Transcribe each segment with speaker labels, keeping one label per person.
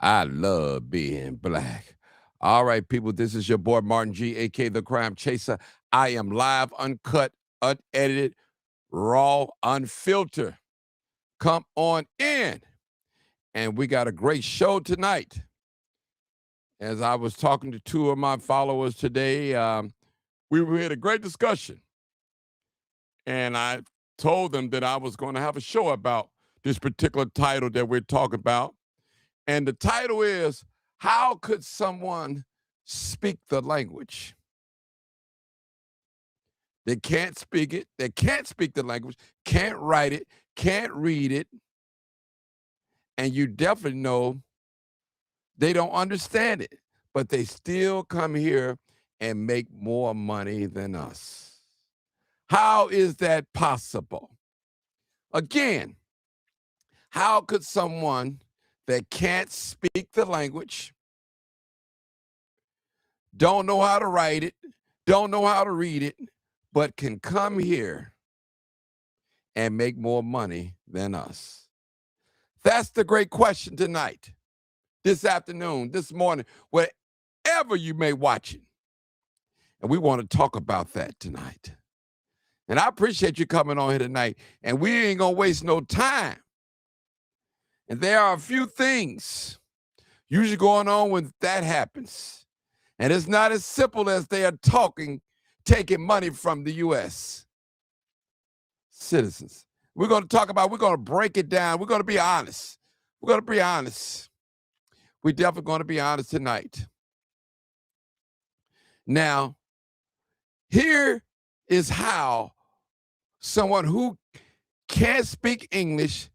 Speaker 1: I love being black. All right, people, this is your boy Martin G, aka the Crime Chaser. I am live, uncut, unedited, raw, unfiltered. Come on in. And we got a great show tonight. As I was talking to two of my followers today, we had a great discussion. And I told them that I was going to have a show about this particular title that we're talking about. And the title is, How Could Someone Speak the Language? They can't speak it. They can't speak the language, can't write it, can't read it. And you definitely know they don't understand it, but they still come here and make more money than us. How is that possible? Again, how could someone that can't speak the language, don't know how to write it, don't know how to read it, but can come here and make more money than us? That's the great question tonight, this afternoon, this morning, wherever you may watch it. And we want to talk about that tonight. And I appreciate you coming on here tonight. And we ain't going to waste no time. And there are a few things usually going on when that happens. And it's not as simple as they are taking money from the U.S. citizens. We're going to break it down. We're going to be honest. We're going to be honest. We're definitely going to be honest tonight. Now, here is how someone who can't speak English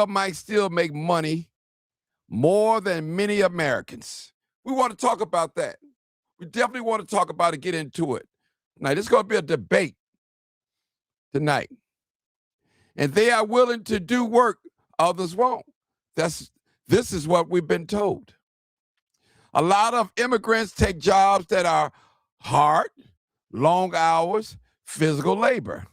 Speaker 1: might still make money more than many Americans. We want to talk about that. We definitely want to talk about it, get into it. Now, this is going to be a debate tonight. And they are willing to do work others won't. This is what we've been told. A lot of immigrants take jobs that are hard, long hours, physical labor,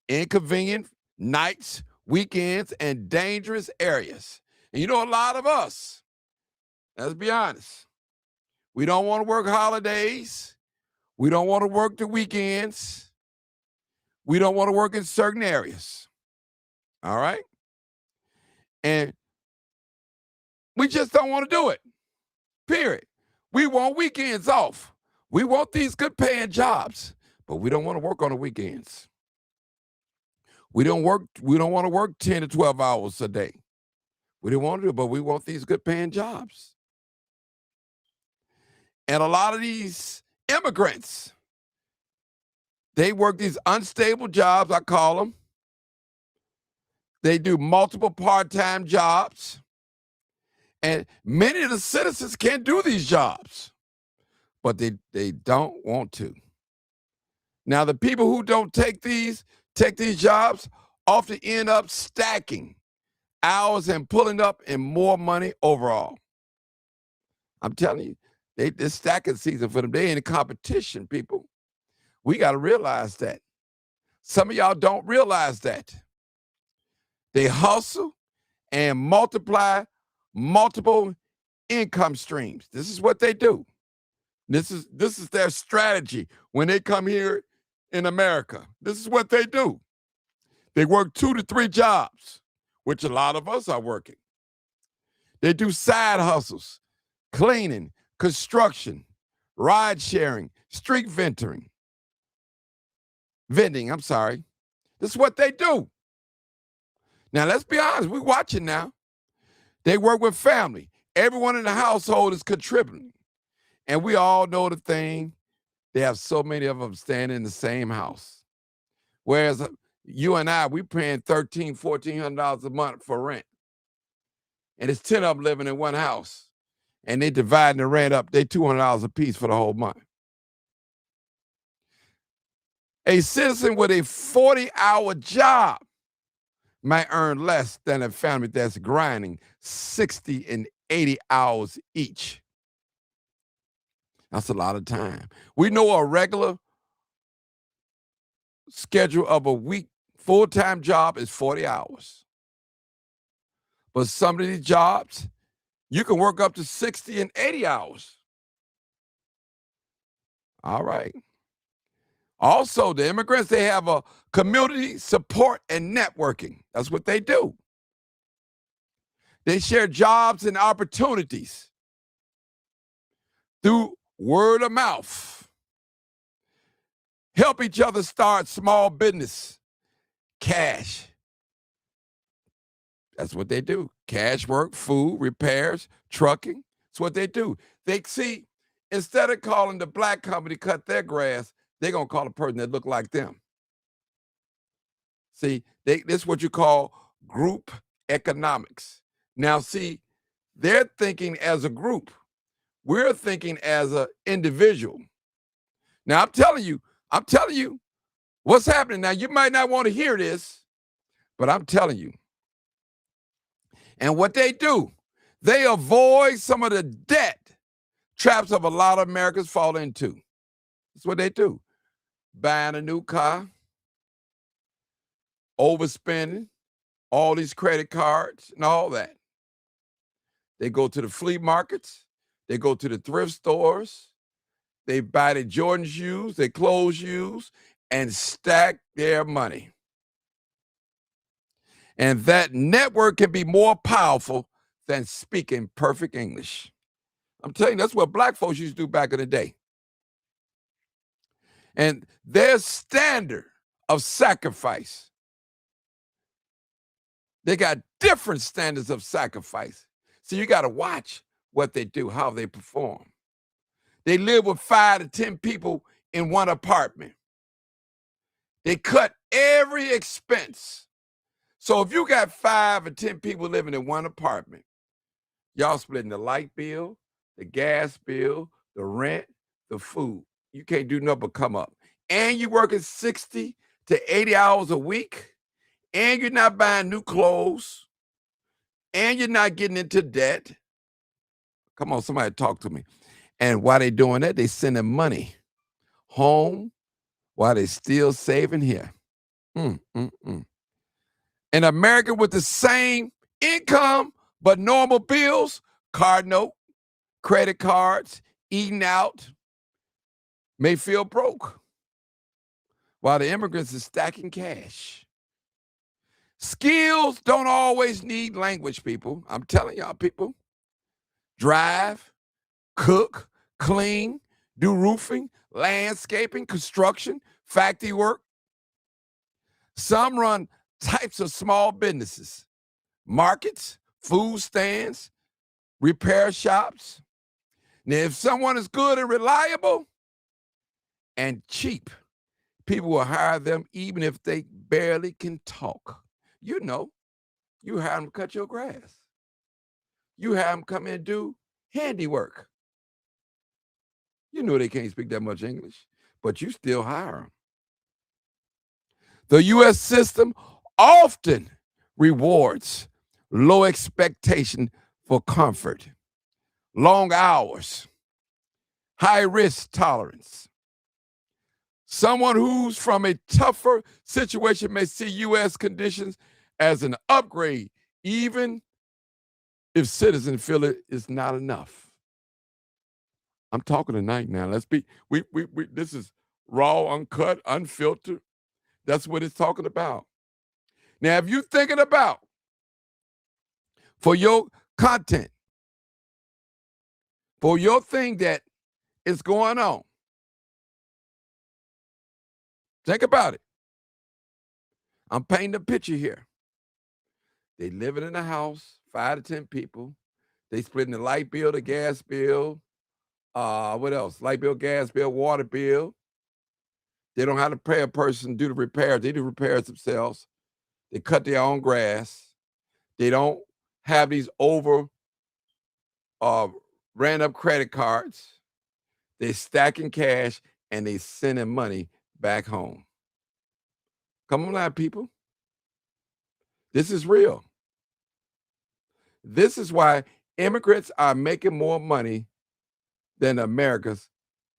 Speaker 1: inconvenient nights, weekends, and dangerous areas. And you know, a lot of us, let's be honest, we don't want to work holidays. We don't want to work the weekends. We don't want to work in certain areas. All right? And we just don't want to do it, period. We want weekends off. We want these good paying jobs, but we don't want to work on the weekends. We don't want to work 10 to 12 hours a day. We don't want to do it, but we want these good paying jobs. And a lot of these immigrants, they work these unstable jobs, I call them. They do multiple part-time jobs. And many of the citizens can't do these jobs, but they don't want to. Now, the people who don't take these jobs often end up stacking hours and pulling up in more money overall. I'm telling you, it's stacking season for them. They ain't in competition, people. We got to realize that. Some of y'all don't realize that. They hustle and multiply multiple income streams. This is what they do. This is their strategy when they come here in America. This is what they do. They work 2 to 3 jobs, which a lot of us are working. They do side hustles, cleaning, construction, ride sharing, street vending. This is what they do. Now, let's be honest. We're watching now. They work with family. Everyone in the household is contributing. And we all know the thing. They have so many of them staying in the same house. Whereas you and I, we paying $1,300, $1,400 a month for rent. And it's 10 of them living in one house. And they dividing the rent up. They $200 a piece for the whole month. A citizen with a 40-hour job might earn less than a family that's grinding 60 and 80 hours each. That's a lot of time. We know a regular schedule of a week full-time job is 40 hours. But some of these jobs, you can work up to 60 and 80 hours. All right. Also, the immigrants, they have a community support and networking. That's what they do. They share jobs and opportunities through word of mouth. Help each other start small business. Cash. That's what they do. Cash work, food, repairs, trucking. That's what they do. They see, instead of calling the black company cut their grass, they're going to call a person that look like them. See, this is what you call group economics. Now, see, they're thinking as a group. We're thinking as an individual. Now, I'm telling you what's happening. Now, you might not want to hear this, but I'm telling you. And what they do, they avoid some of the debt traps of a lot of Americans fall into. That's what they do. Buying a new car, overspending, all these credit cards and all that. They go to the flea markets. They go to the thrift stores. They buy their Jordan shoes, their clothes shoes, and stack their money. And that network can be more powerful than speaking perfect English. I'm telling you, that's what black folks used to do back in the day. And their standard of sacrifice, they got different standards of sacrifice. So you got to watch what they do, how they perform. They live with 5 to 10 people in one apartment. They cut every expense. So if you got 5 or 10 people living in one apartment, y'all splitting the light bill, the gas bill, the rent, the food. You can't do nothing but come up. And you're working 60 to 80 hours a week, and you're not buying new clothes, and you're not getting into debt. Come on, somebody talk to me. And while they're doing that, they sending money home while they're still saving here. An American with the same income but normal bills, card note, credit cards, eating out, may feel broke, while the immigrants are stacking cash. Skills don't always need language, people. I'm telling y'all, people. Drive, cook, clean, do roofing, landscaping, construction, factory work. Some run types of small businesses, markets, food stands, repair shops. Now, if someone is good and reliable and cheap, people will hire them even if they barely can talk. You know, you hire them to cut your grass. You have them come in and do handiwork. You know they can't speak that much English, but you still hire them. The U.S. system often rewards low expectation for comfort, long hours, high risk tolerance. Someone who's from a tougher situation may see U.S. conditions as an upgrade, even if citizens feel it is not enough. I'm talking tonight now. Let's be, this is raw, uncut, unfiltered. That's what it's talking about. Now, if you're thinking about for your content, for your thing that is going on, think about it. I'm painting a picture here. They living in a house, 5 to 10 people. They splitting the light bill, the gas bill, what else? Light bill, gas bill, water bill. They don't have to pay a person to do the repairs. They do repairs themselves. They cut their own grass. They don't have these ran up credit cards. They're stacking cash and they sending money back home. Come on now, people. This is real. This is why immigrants are making more money than Americans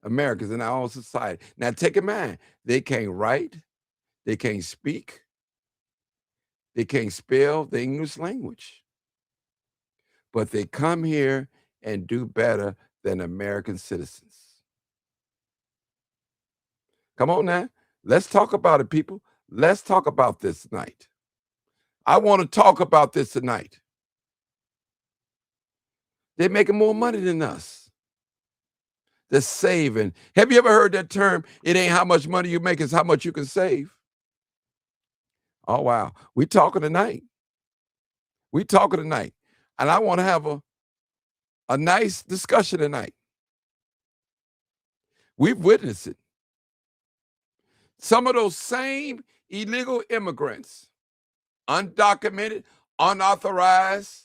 Speaker 1: in our own society. Now, take in mind, they can't write, they can't speak, they can't spell the English language. but they come here and do better than American citizens. Come on now. Let's talk about it, people. Let's talk about this tonight. I want to talk about this tonight. They're making more money than us. They're saving. Have you ever heard that term? It ain't how much money you make, it's how much you can save. Oh, wow. We talking tonight. We talking tonight. And I want to have a nice discussion tonight. We've witnessed it. Some of those same illegal immigrants, undocumented, unauthorized,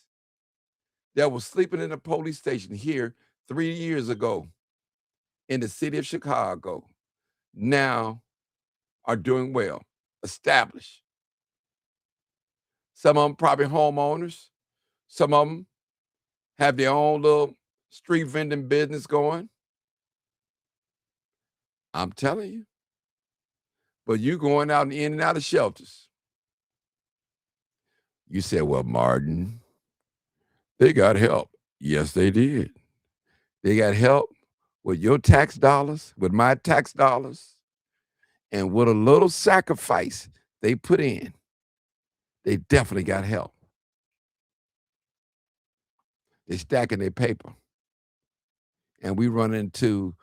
Speaker 1: that was sleeping in a police station here 3 years ago in the city of Chicago, now are doing well, established. Some of them probably homeowners. Some of them have their own little street vending business going. I'm telling you. But you going out and in and out of shelters. You said, well, Martin, they got help. Yes, they did. They got help with your tax dollars, with my tax dollars, and with a little sacrifice they put in. They definitely got help. They're stacking their paper. And we run into,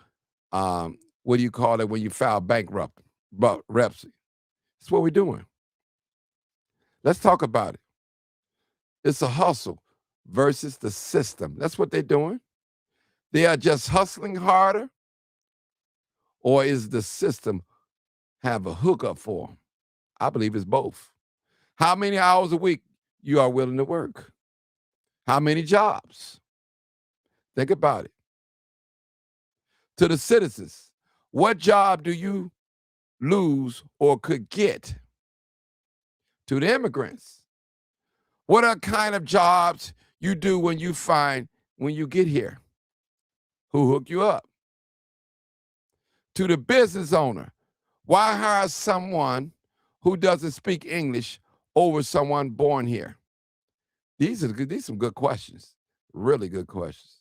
Speaker 1: what do you call it when you file bankruptcy? That's what we're doing. Let's talk about it. It's a hustle versus the system. That's what they're doing. They are just hustling harder, or is the system have a hookup for them? I believe it's both. How many hours a week you are willing to work? How many jobs? Think about it. To the citizens, what job do you lose or could get? To the immigrants, what are kind of jobs you do when you get here? Who hooked you up? To the business owner, why hire someone who doesn't speak English over someone born here? These are some good questions, really good questions.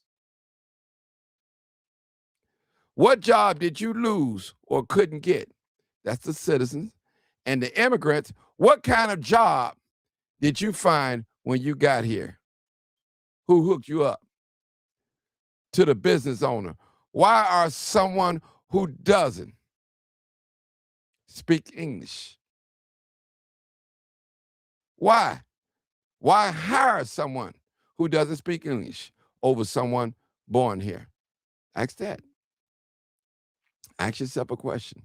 Speaker 1: What job did you lose or couldn't get? That's the citizens. And the immigrants, what kind of job did you find when you got here? Who hooked you up? To the business owner, why are someone who doesn't speak English? Why? Why hire someone who doesn't speak English over someone born here? Ask that. Ask yourself a question.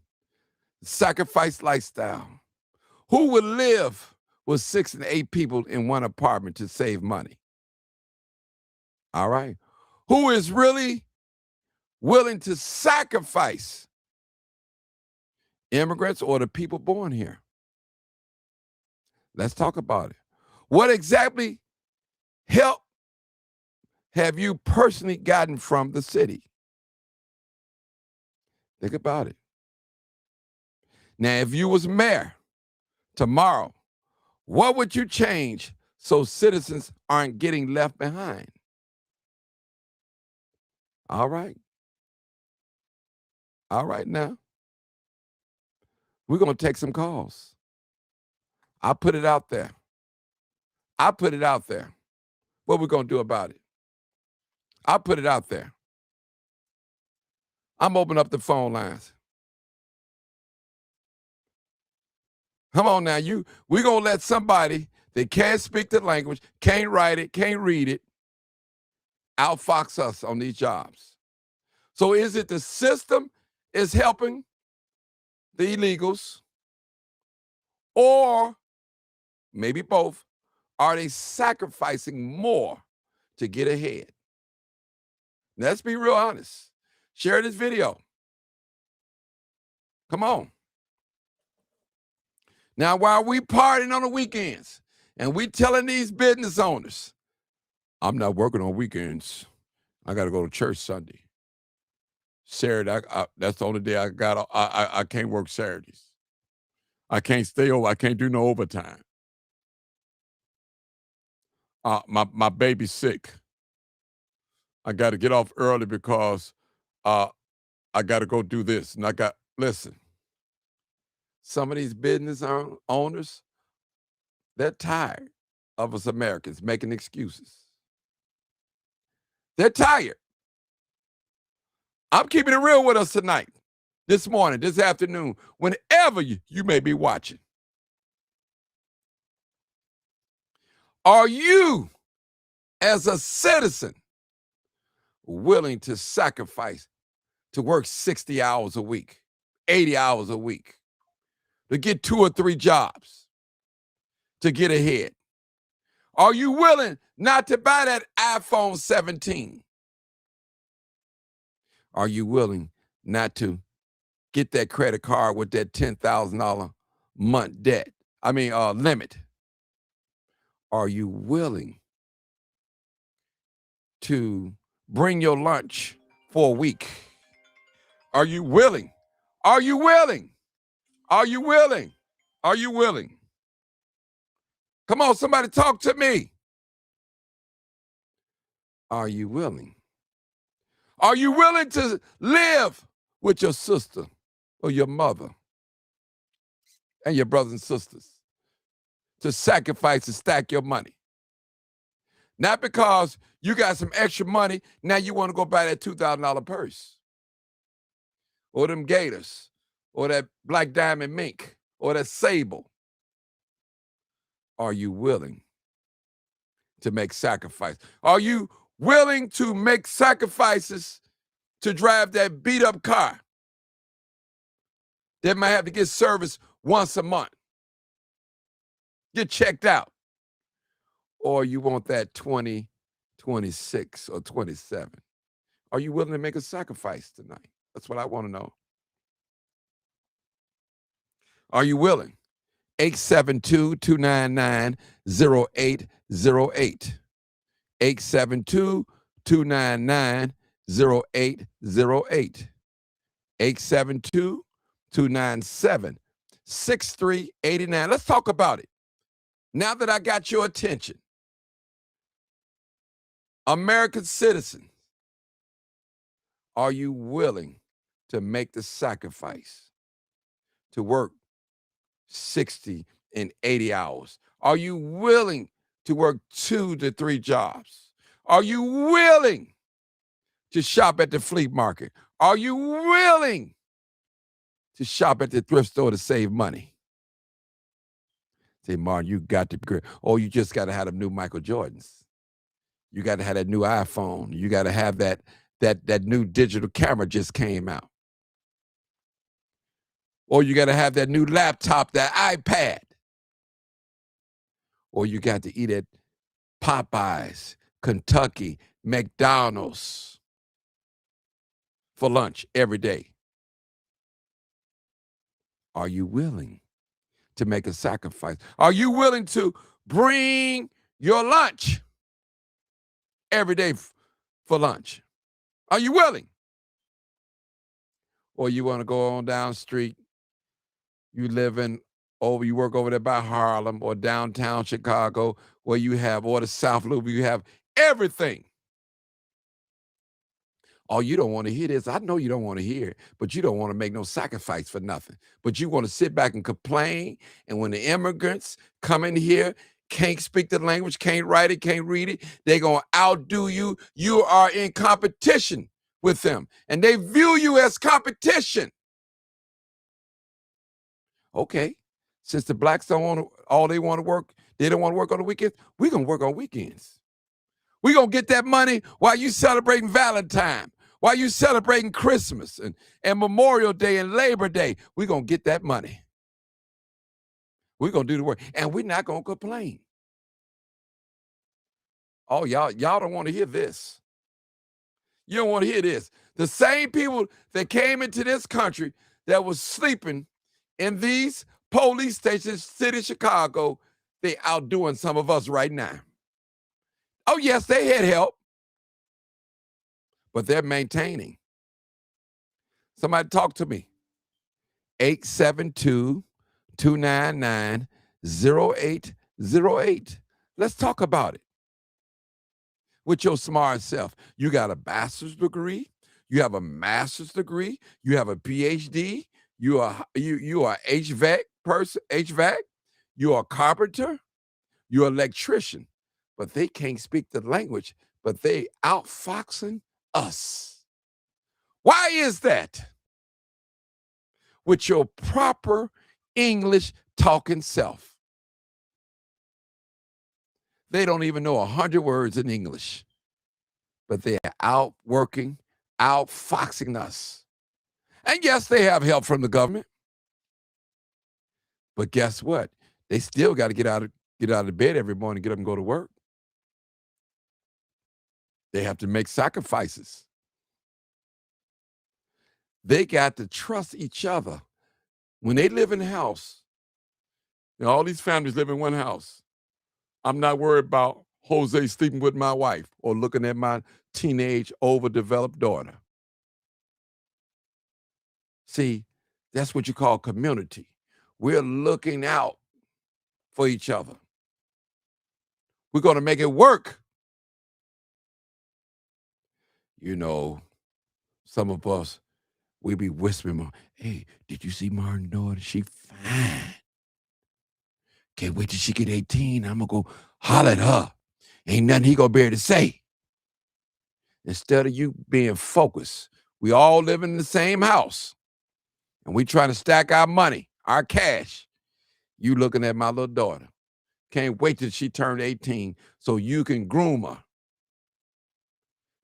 Speaker 1: Sacrifice lifestyle. Who would live with 6 and 8 people in one apartment to save money? All right. Who is really willing to sacrifice? Immigrants or the people born here? Let's talk about it. What exactly help have you personally gotten from the city? Think about it. Now, if you was mayor tomorrow, what would you change so citizens aren't getting left behind? All right. All right now. We're going to take some calls. I put it out there. What we going to do about it? I put it out there. I'm opening up the phone lines. Come on now, we're going to let somebody that can't speak the language, can't write it, can't read it, outfox us on these jobs. So is it the system is helping the illegals, or maybe both? Are they sacrificing more to get ahead? Let's be real honest. Share this video. Come on. Now, while we partying on the weekends and we telling these business owners, I'm not working on weekends. I got to go to church Sunday. Saturday, that's the only day I got. I can't work Saturdays. I can't stay over. I can't do no overtime. My baby's sick. I got to get off early because I got to go do this. And listen, some of these business owners, they're tired of us Americans making excuses. They're tired. I'm keeping it real with us tonight, this morning, this afternoon, whenever you may be watching. Are you, as a citizen, willing to sacrifice to work 60 hours a week, 80 hours a week, to get 2 or 3 jobs, to get ahead? Are you willing not to buy that iPhone 17? Are you willing not to get that credit card with that $10,000 month limit? Are you willing to bring your lunch for a week? Are you willing? Are you willing? Are you willing? Are you willing? Come on, somebody talk to me. Are you willing? Are you willing to live with your sister or your mother and your brothers and sisters, to sacrifice and stack your money? Not because you got some extra money, now you want to go buy that $2,000 purse, or them gators, or that black diamond mink, or that sable. Are you willing to make sacrifice? Are you willing to make sacrifices to drive that beat up car that might have to get serviced once a month, get checked out? Or you want that 20, 26, or 27? Are you willing to make a sacrifice tonight? That's what I want to know. Are you willing? 872-299-0808. 872-299-0808. 872-297-6389. Let's talk about it. Now that I got your attention, American citizens, are you willing to make the sacrifice to work 60 and 80 hours? Are you willing to work 2 to 3 jobs? Are you willing to shop at the flea market? Are you willing to shop at the thrift store to save money? Say, Martin, you got to be great. Oh, you just got to have them new Michael Jordans. You got to have that new iPhone. You got to have that new digital camera just came out. Or you got to have that new laptop, that iPad. Or you got to eat at Popeyes, Kentucky, McDonald's for lunch every day. Are you willing to make a sacrifice? Are you willing to bring your lunch every day for lunch? Are you willing? Or you want to go on down the street, you work over there by Harlem or downtown Chicago, where you have, or the South Loop, you have everything. Oh, you don't want to hear this. I know you don't want to hear it, but you don't want to make no sacrifice for nothing. But you want to sit back and complain. And when the immigrants come in here, can't speak the language, can't write it, can't read it, they're going to outdo you. You are in competition with them, and they view you as competition. Okay, since the blacks don't want to, they don't want to work on the weekends, we're going to work on weekends. We're going to get that money while you celebrating Valentine, while you celebrating Christmas and Memorial Day and Labor Day. We're going to get that money. We're going to do the work, and we're not going to complain. Oh, y'all don't want to hear this. You don't want to hear this. The same people that came into this country that was sleeping in these police stations, city of Chicago, they outdoing some of us right now. Oh, yes, they had help, but they're maintaining. Somebody talk to me. 872-299-0808. Let's talk about it. with your smart self. You got a bachelor's degree, you have a master's degree, you have a PhD, you are HVAC person, HVAC, you're a carpenter, you're an electrician, but they can't speak the language, but they outfoxing us. Why is that? With your proper English talking self. They don't even know 100 words in English, but they are outworking, outfoxing us. And yes, they have help from the government. But guess what? They still got to get out of bed every morning, get up and go to work. They have to make sacrifices. They got to trust each other. When they live in a house, all these families live in one house. I'm not worried about Jose sleeping with my wife or looking at my teenage overdeveloped daughter. See, that's what you call community. We're looking out for each other. We're going to make it work. Some of us, we be whispering, hey, did you see Martin's daughter? She fine. Can't wait till she get 18. I'm going to go holler at her. Ain't nothing he going to be able to say. Instead of you being focused, we all live in the same house. And we trying to stack our money, our cash. You looking at my little daughter. Can't wait till she turned 18 so you can groom her.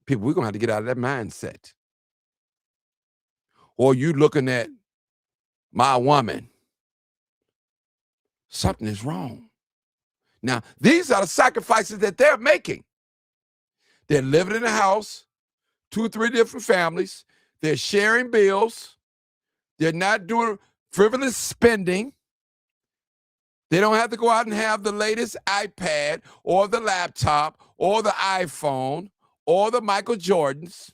Speaker 1: People, we're going to have to get out of that mindset. Or you looking at my woman. Something is wrong. Now, these are the sacrifices that they're making. They're living in a house, 2 or 3 different families. They're sharing bills. They're not doing frivolous spending. They don't have to go out and have the latest iPad or the laptop or the iPhone or the Michael Jordans.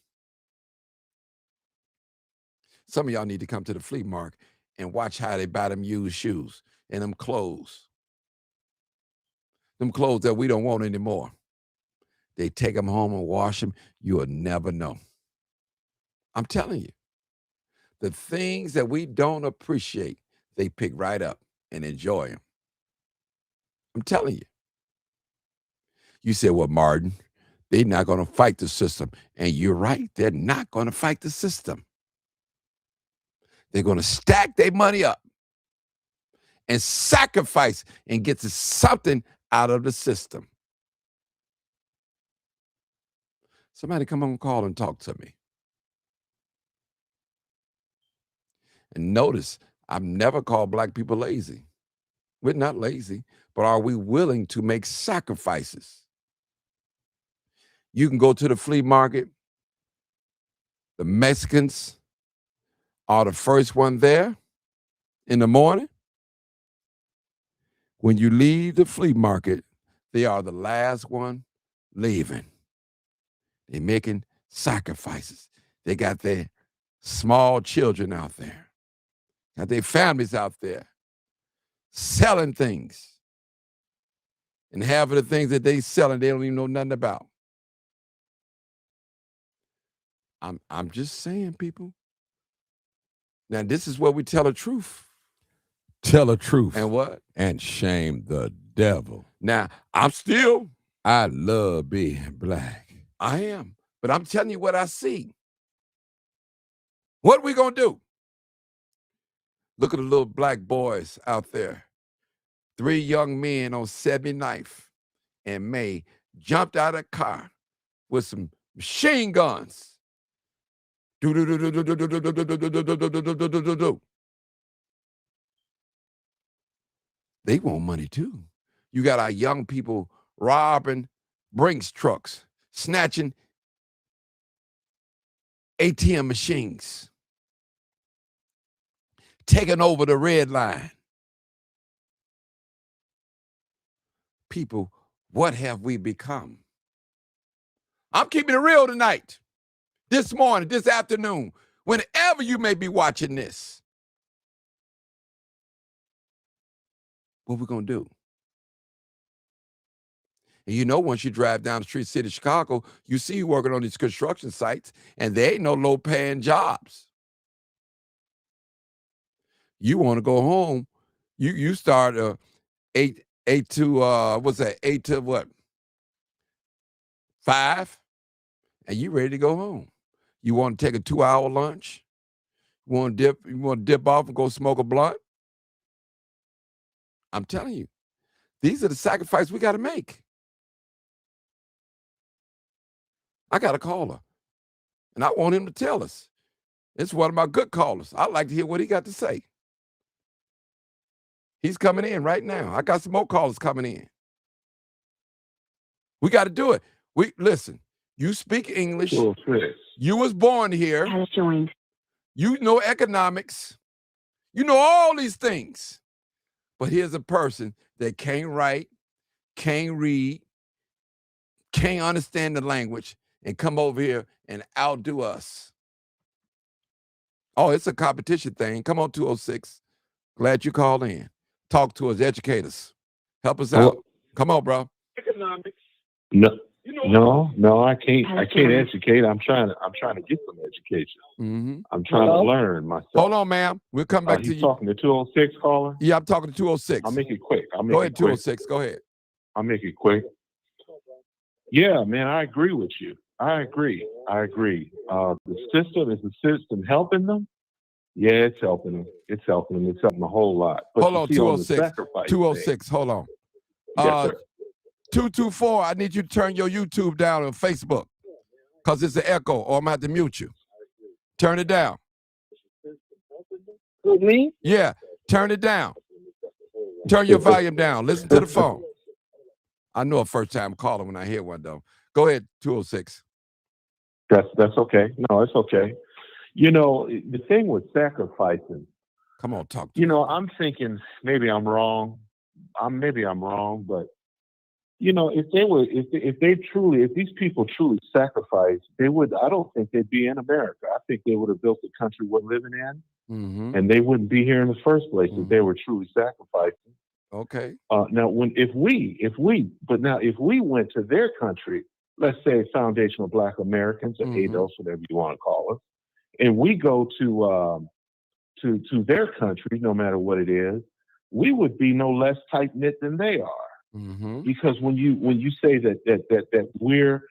Speaker 1: Some of y'all need to come to the flea market and watch how they buy them used shoes and them clothes. Them clothes that we don't want anymore. They take them home and wash them. You'll never know. I'm telling you. The things that we don't appreciate, they pick right up and enjoy them. I'm telling you. You said, well, Martin, they're not going to fight the system. And you're right. They're not going to fight the system. They're going to stack their money up and sacrifice and get something out of the system. Somebody come on call and talk to me. And notice, I've never called black people lazy. We're not lazy, but are we willing to make sacrifices? You can go to the flea market. The Mexicans are the first one there in the morning. When you leave the flea market, they are the last one leaving. They're making sacrifices. They got their small children out there. Got their families out there selling things. And half of the things that they selling, they don't even know nothing about. I'm just saying, people. Now, this is where we tell the truth.
Speaker 2: Tell the truth.
Speaker 1: And what?
Speaker 2: And shame the devil.
Speaker 1: Now,
Speaker 2: I love being black.
Speaker 1: I am. But I'm telling you what I see. What are we going to do? Look at the little black boys out there. 3 young men on 79th in May jumped out of a car with some machine guns. They want money too. You got our young people robbing Brinks trucks, snatching ATM machines, taking over the red line. People, what have we become? I'm keeping it real tonight. This morning, this afternoon, whenever you may be watching this. What we gonna do? And you know, once you drive down the street, city of Chicago, you see you working on these construction sites, and they ain't no low-paying jobs. You want to go home, you start eight to what's that? 8 to what? 5, and you ready to go home. You want to take a 2-hour lunch? You want to dip off and go smoke a blunt? I'm telling you, these are the sacrifices we got to make. I got a caller, and I want him to tell us. It's one of my good callers. I'd like to hear what he got to say. He's coming in right now. I got some more callers coming in. We got to do it. Listen, you speak English. You was born here.
Speaker 3: Has joined.
Speaker 1: You know economics. You know all these things. But here's a person that can't write, can't read, can't understand the language, and come over here and outdo us. Oh, it's a competition thing. Come on, 206. Glad you called in. Talk to us, educate us. Help us out. Come on, bro.
Speaker 4: Economics. No, I can't educate. I'm trying to get some education.
Speaker 1: Mm-hmm.
Speaker 4: I'm trying to learn myself.
Speaker 1: Hold on, ma'am. We'll come back to you.
Speaker 4: Talking to 206 caller?
Speaker 1: Yeah, I'm talking to 206.
Speaker 4: I'll make it quick.
Speaker 1: Go ahead, 206. Go ahead.
Speaker 4: I'll make it quick. Yeah, man, I agree with you. I agree. The system, is the system helping them? Yeah, it's helping them. It's helping a whole lot. But
Speaker 1: hold on, 206. 206, hold on.
Speaker 4: Yes, sir.
Speaker 1: 224, I need you to turn your YouTube down on Facebook because it's an echo, or I'm going to have to mute you. Turn it down.
Speaker 3: With me?
Speaker 1: Yeah, turn it down. Turn your volume down. Listen to the phone. I know a first-time caller when I hear one, though. Go ahead, 206.
Speaker 4: That's okay. No, it's okay. You know, the thing with sacrificing.
Speaker 1: Come on, talk to
Speaker 4: me. I'm thinking maybe I'm wrong. But you know, if these people truly sacrificed, I don't think they'd be in America. I think they would have built the country we're living in, and they wouldn't be here in the first place if they were truly sacrificing.
Speaker 1: Okay.
Speaker 4: Now, if we went to their country, let's say Foundation of Black Americans or ADOS, whatever you want to call us, and we go to their country, no matter what it is, we would be no less tight knit than they are. Because when you say that we're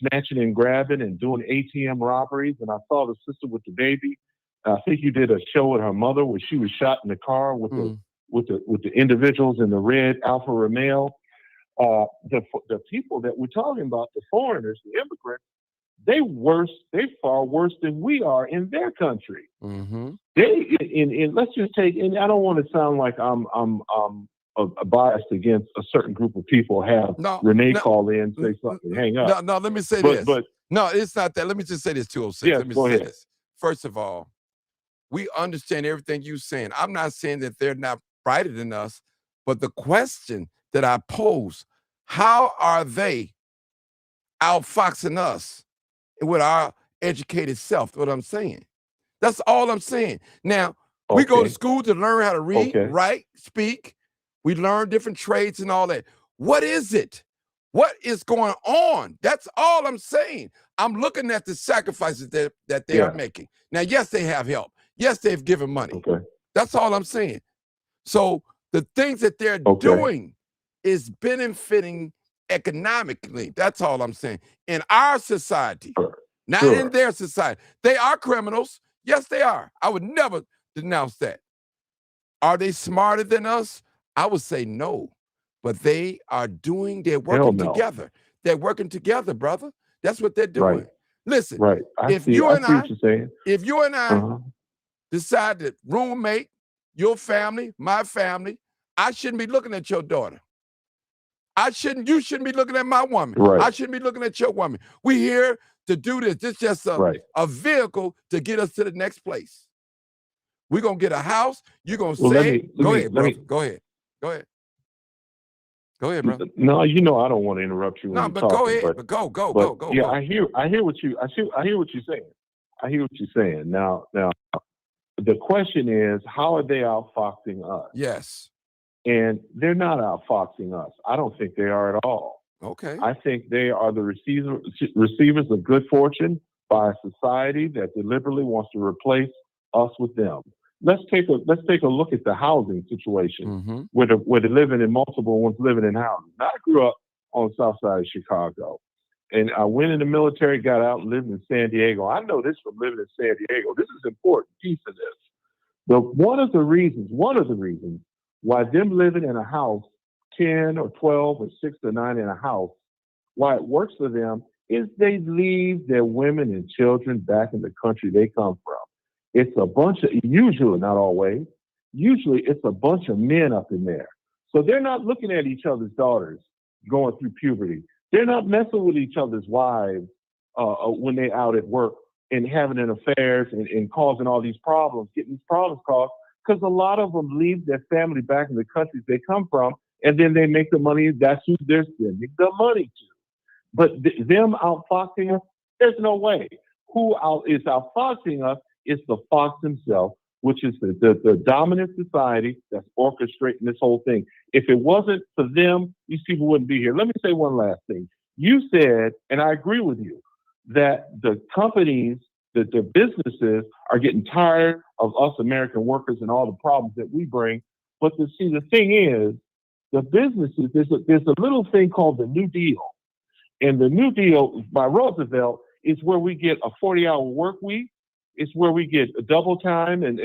Speaker 4: snatching and grabbing and doing ATM robberies, and I saw the sister with the baby, I think you did a show with her mother where she was shot in the car with the individuals in the red Alfa Romeo. The people that we're talking about, the foreigners, the immigrants, they far worse than we are in their country. Let's just take, and I don't want to sound like I'm biased against a certain group of people. Renee call in, say something, hang up.
Speaker 1: No, let me say this.
Speaker 4: But
Speaker 1: no, it's not that. Let me just say this, 206.
Speaker 4: Yeah,
Speaker 1: let me
Speaker 4: go
Speaker 1: say
Speaker 4: ahead.
Speaker 1: this. First of all, we understand everything you're saying. I'm not saying that they're not brighter than us, but the question that I pose, how are they outfoxing us with our educated self? What I'm saying. That's all I'm saying. Now, we go to school to learn how to read, write, speak. We learn different trades and all that. What is it? What is going on? That's all I'm saying. I'm looking at the sacrifices that they are making. Now, yes, they have help. Yes, they've given money. That's all I'm saying. So the things that they're doing is benefiting economically. That's all I'm saying. In our society, not in their society. They are criminals. Yes, they are. I would never denounce that. Are they smarter than us? I would say no. But they're working together. They're working together, brother. That's what they're doing.
Speaker 4: Right.
Speaker 1: Listen, if you and I decide that roommate, your family, my family, I shouldn't be looking at your daughter. You shouldn't be looking at my woman. I shouldn't be looking at your woman. We here to do this. This is just a vehicle to get us to the next place. We're going to get a house. You're going to say, go ahead, brother. Go ahead. Go ahead. Go ahead, bro.
Speaker 4: No, I don't want to interrupt you.
Speaker 1: No, but go ahead. But go.
Speaker 4: Yeah,
Speaker 1: go.
Speaker 4: I hear what you're saying. I hear what you're saying. Now, the question is, how are they outfoxing us?
Speaker 1: Yes.
Speaker 4: And they're not outfoxing us. I don't think they are at all.
Speaker 1: Okay.
Speaker 4: I think they are the receivers of good fortune by a society that deliberately wants to replace us with them. Let's take a look at the housing situation
Speaker 1: Mm-hmm.
Speaker 4: where they're living in multiple ones living in houses. Now, I grew up on the south side of Chicago, and I went in the military, got out, and lived in San Diego. I know this from living in San Diego. This is an important piece of this. One of the reasons why them living in a house, 10 or 12 or 6 or 9 in a house, why it works for them is they leave their women and children back in the country they come from. It's a bunch of, usually, not always, usually it's a bunch of men up in there. So they're not looking at each other's daughters going through puberty. They're not messing with each other's wives when they're out at work and having an affairs and causing all these problems, getting these problems caused, because a lot of them leave their family back in the countries they come from, and then they make the money. That's who they're sending the money to. But them outfoxing us, there's no way. Who is outfoxing us is the fox himself, which is the dominant society that's orchestrating this whole thing. If it wasn't for them, these people wouldn't be here. Let me say one last thing. You said, and I agree with you, that the companies, that the businesses are getting tired of us American workers and all the problems that we bring. But the thing is, the businesses, there's a little thing called the New Deal. And the New Deal by Roosevelt is where we get a 40-hour work week. It's where we get double time and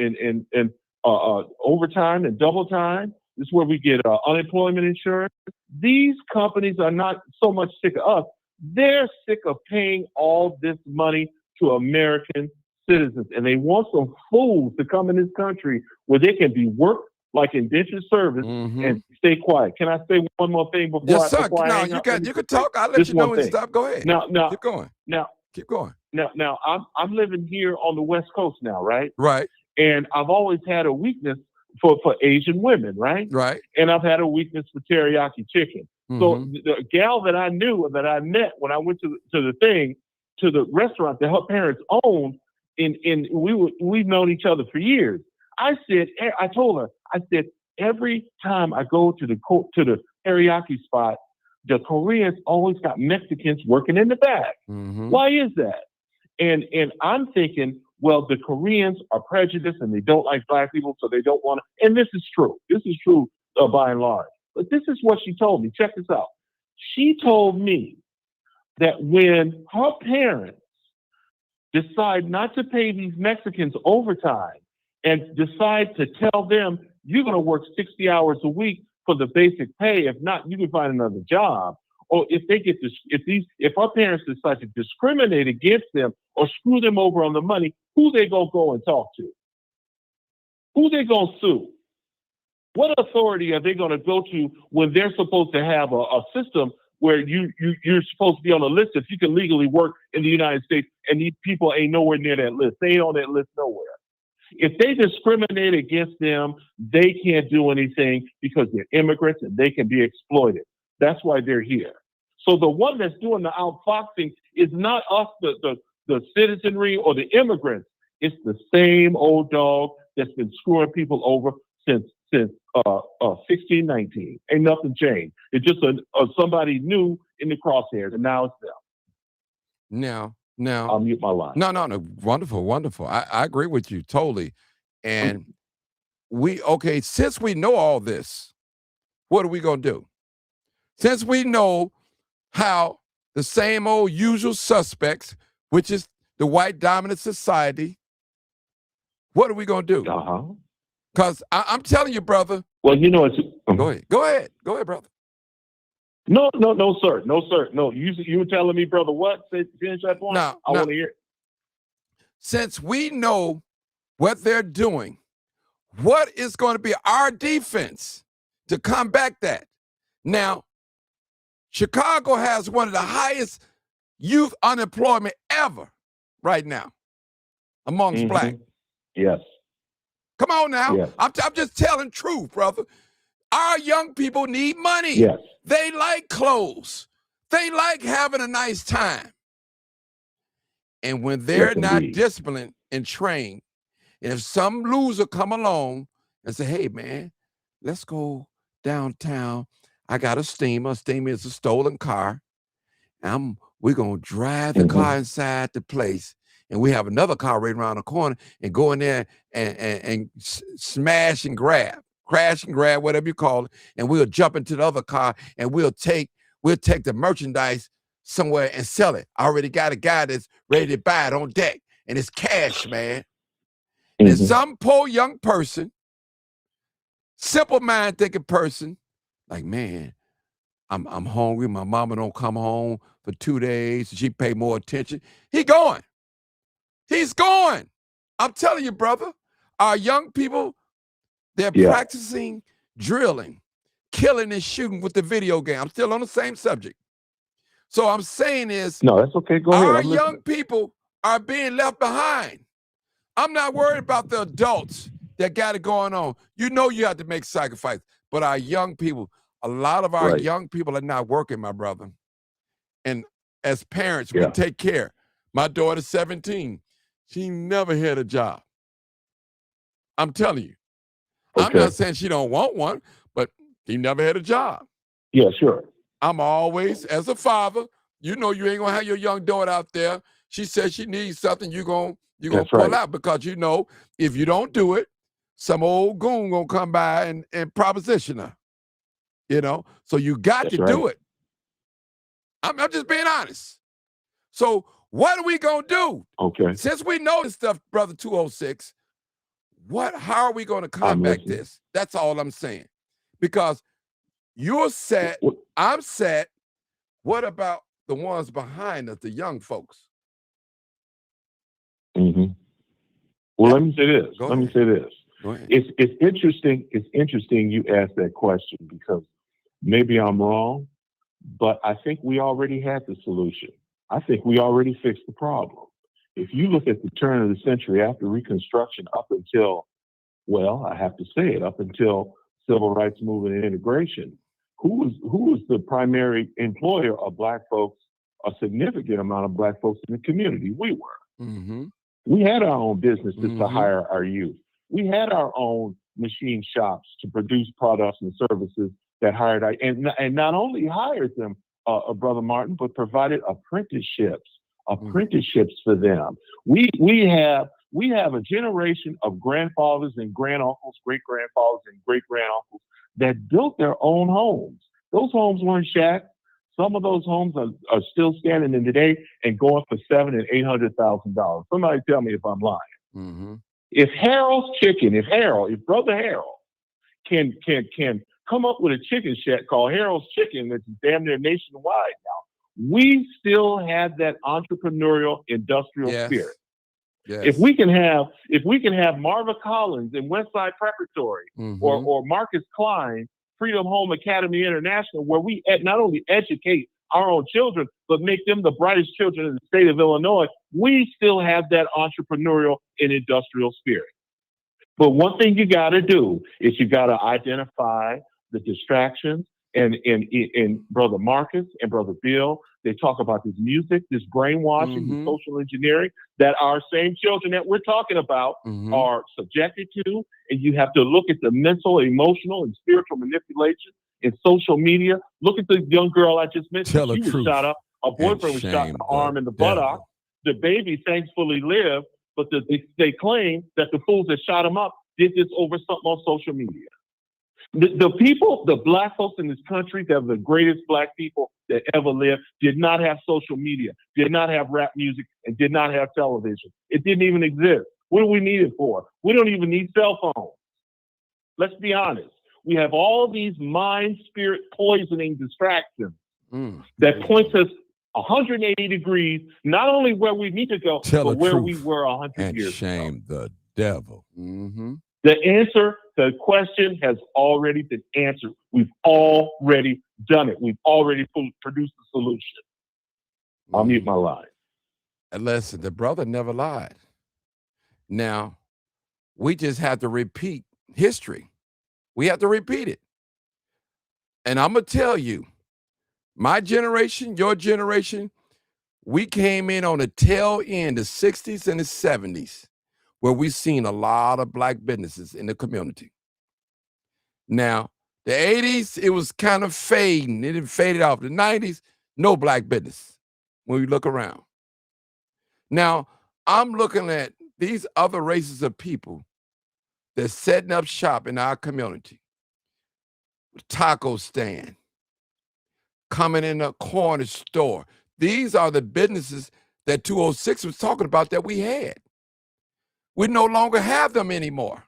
Speaker 4: overtime and double time. It's where we get unemployment insurance. These companies are not so much sick of us. They're sick of paying all this money to American citizens. And they want some fools to come in this country where they can be worked like indentured service and stay quiet. Can I say one more thing before
Speaker 1: Yes, sir.
Speaker 4: before I hang up?
Speaker 1: You can talk. I'll let you know and stop. Go ahead.
Speaker 4: Now,
Speaker 1: keep going. Keep going.
Speaker 4: Now, I'm living here on the West Coast now, right?
Speaker 1: Right.
Speaker 4: And I've always had a weakness for Asian women, right?
Speaker 1: Right.
Speaker 4: And I've had a weakness for teriyaki chicken. So the gal that I knew, that I met when I went to the restaurant that her parents owned, we've known each other for years. I told her, every time I go to the teriyaki spot, the Koreans always got Mexicans working in the back. Why is that? And I'm thinking, well, the Koreans are prejudiced and they don't like black people, so they don't want to. And this is true. This is true by and large. But this is what she told me. Check this out. She told me that when her parents decide not to pay these Mexicans overtime and decide to tell them, you're going to work 60 hours a week for the basic pay. If not, you can find another job. Or if they get this, if our parents decide to discriminate against them or screw them over on the money, who they gonna go and talk to? Who they gonna sue? What authority are they gonna go to when they're supposed to have a system where you're supposed to be on a list if you can legally work in the United States, and these people ain't nowhere near that list. They ain't on that list nowhere. If they discriminate against them, they can't do anything because they're immigrants and they can be exploited. That's why they're here. So the one that's doing the outfoxing is not us, the citizenry or the immigrants. It's the same old dog that's been screwing people over since 1619. Ain't nothing changed. It's just somebody new in the crosshairs, and now it's them.
Speaker 1: Now,
Speaker 4: I'll mute my line.
Speaker 1: No. Wonderful. I agree with you totally. And since we know all this, what are we going to do? Since we know how the same old usual suspects, which is the white dominant society, what are we going to do? Because I'm telling you, brother.
Speaker 4: Well, it's...
Speaker 1: Go ahead, brother.
Speaker 4: No, sir. No, you were telling me, brother, what? Finish that point. I want to hear it.
Speaker 1: Since we know what they're doing, what is going to be our defense to combat that? Now, Chicago has one of the highest youth unemployment ever right now amongst black.
Speaker 4: Yes.
Speaker 1: Come on now.
Speaker 4: Yes.
Speaker 1: I'm just telling truth, brother. Our young people need money.
Speaker 4: Yes.
Speaker 1: They like clothes. They like having a nice time. And when they're not disciplined and trained, and if some loser come along and say, hey, man, let's go downtown. I got a steamer. A steamer is a stolen car. We're going to drive the car inside the place. And we have another car right around the corner and go in there and smash and grab, crash and grab, whatever you call it. And we'll jump into the other car and we'll take the merchandise somewhere and sell it. I already got a guy that's ready to buy it on deck. And it's cash, man. And some poor young person, simple mind thinking person, like, man, I'm hungry. My mama don't come home for 2 days. She pay more attention. He's going. I'm telling you, brother, our young people, they're practicing drilling, killing and shooting with the video game. I'm still on the same subject. So I'm saying is,
Speaker 4: no, that's okay. Go ahead.
Speaker 1: Our young people are being left behind. I'm not worried about the adults that got it going on. You know you have to make sacrifices, but our young people, a lot of our young people are not working, my brother. And as parents, we take care. My daughter's 17. She never had a job. I'm telling you. Okay. I'm not saying she don't want one, but she never had a job.
Speaker 4: Yeah, sure.
Speaker 1: I'm always, as a father, you know you ain't going to have your young daughter out there. She says she needs something, you're going to pull out, because you know if you don't do it, some old goon going to come by and proposition her. You know, so you got to do it. I'm just being honest. So what are we going to do?
Speaker 4: Okay.
Speaker 1: Since we know this stuff, Brother 206, how are we going to combat this? That's all I'm saying. Because you're set, I'm set. What about the ones behind us, the young folks?
Speaker 4: Well, let me say this.
Speaker 1: Go ahead.
Speaker 4: It's interesting. It's interesting you asked that question, because maybe I'm wrong, but I think we already had the solution. I think we already fixed the problem. If you look at the turn of the century after Reconstruction up until, well, I have to say it, up until civil rights movement and integration, who was the primary employer of Black folks, a significant amount of Black folks in the community? We were. We had our own businesses to hire our youth. We had our own machine shops to produce products and services that hired and not only hired them, Brother Martin, but provided apprenticeships for them. We have a generation of grandfathers and granduncles, great-grandfathers and great-granduncles that built their own homes. Those homes weren't shacks. Some of those homes are still standing in today and going for $700,000 and $800,000. Somebody tell me if I'm lying. If Brother Harold can come up with a chicken shack called Harold's Chicken that's damn near nationwide now, we still have that entrepreneurial industrial spirit. Yes. If we can have Marva Collins in Westside Preparatory or Marcus Klein, Freedom Home Academy International, where we not only educate our own children, but make them the brightest children in the state of Illinois, we still have that entrepreneurial and industrial spirit. But one thing you got to do is you got to identify the distractions. And Brother Marcus and Brother Bill, they talk about this music, this brainwashing, this social engineering that our same children that we're talking about are subjected to. And you have to look at the mental, emotional, and spiritual manipulation in social media. Look at the young girl I just mentioned. She was shot up. Her boyfriend was shot in the arm and the buttock. The baby thankfully lived, but they claim that the fools that shot him up did this over something on social media. The Black folks in this country that are the greatest Black people that ever lived did not have social media, did not have rap music, and did not have television. It didn't even exist. What do we need it for? We don't even need cell phones. Let's be honest. We have all these mind, spirit poisoning distractions that points us 180 degrees, not only where we need to go, but where we were 100 years ago.
Speaker 2: Shame the devil.
Speaker 4: The question has already been answered. We've already done it. We've already produced the solution. I'll mute my line.
Speaker 1: And listen, the brother never lied. Now, we just have to repeat history. We have to repeat it. And I'm going to tell you, my generation, your generation, we came in on the tail end, the 60s and the 70s, where we've seen a lot of Black businesses in the community. Now, The 80s, it was kind of fading. It faded off. The 90s, no black business when we look around. Now, I'm looking at these other races of people that's setting up shop in our community. Taco stand, coming in a corner store. These are the businesses that 206 was talking about that we had. We no longer have them anymore.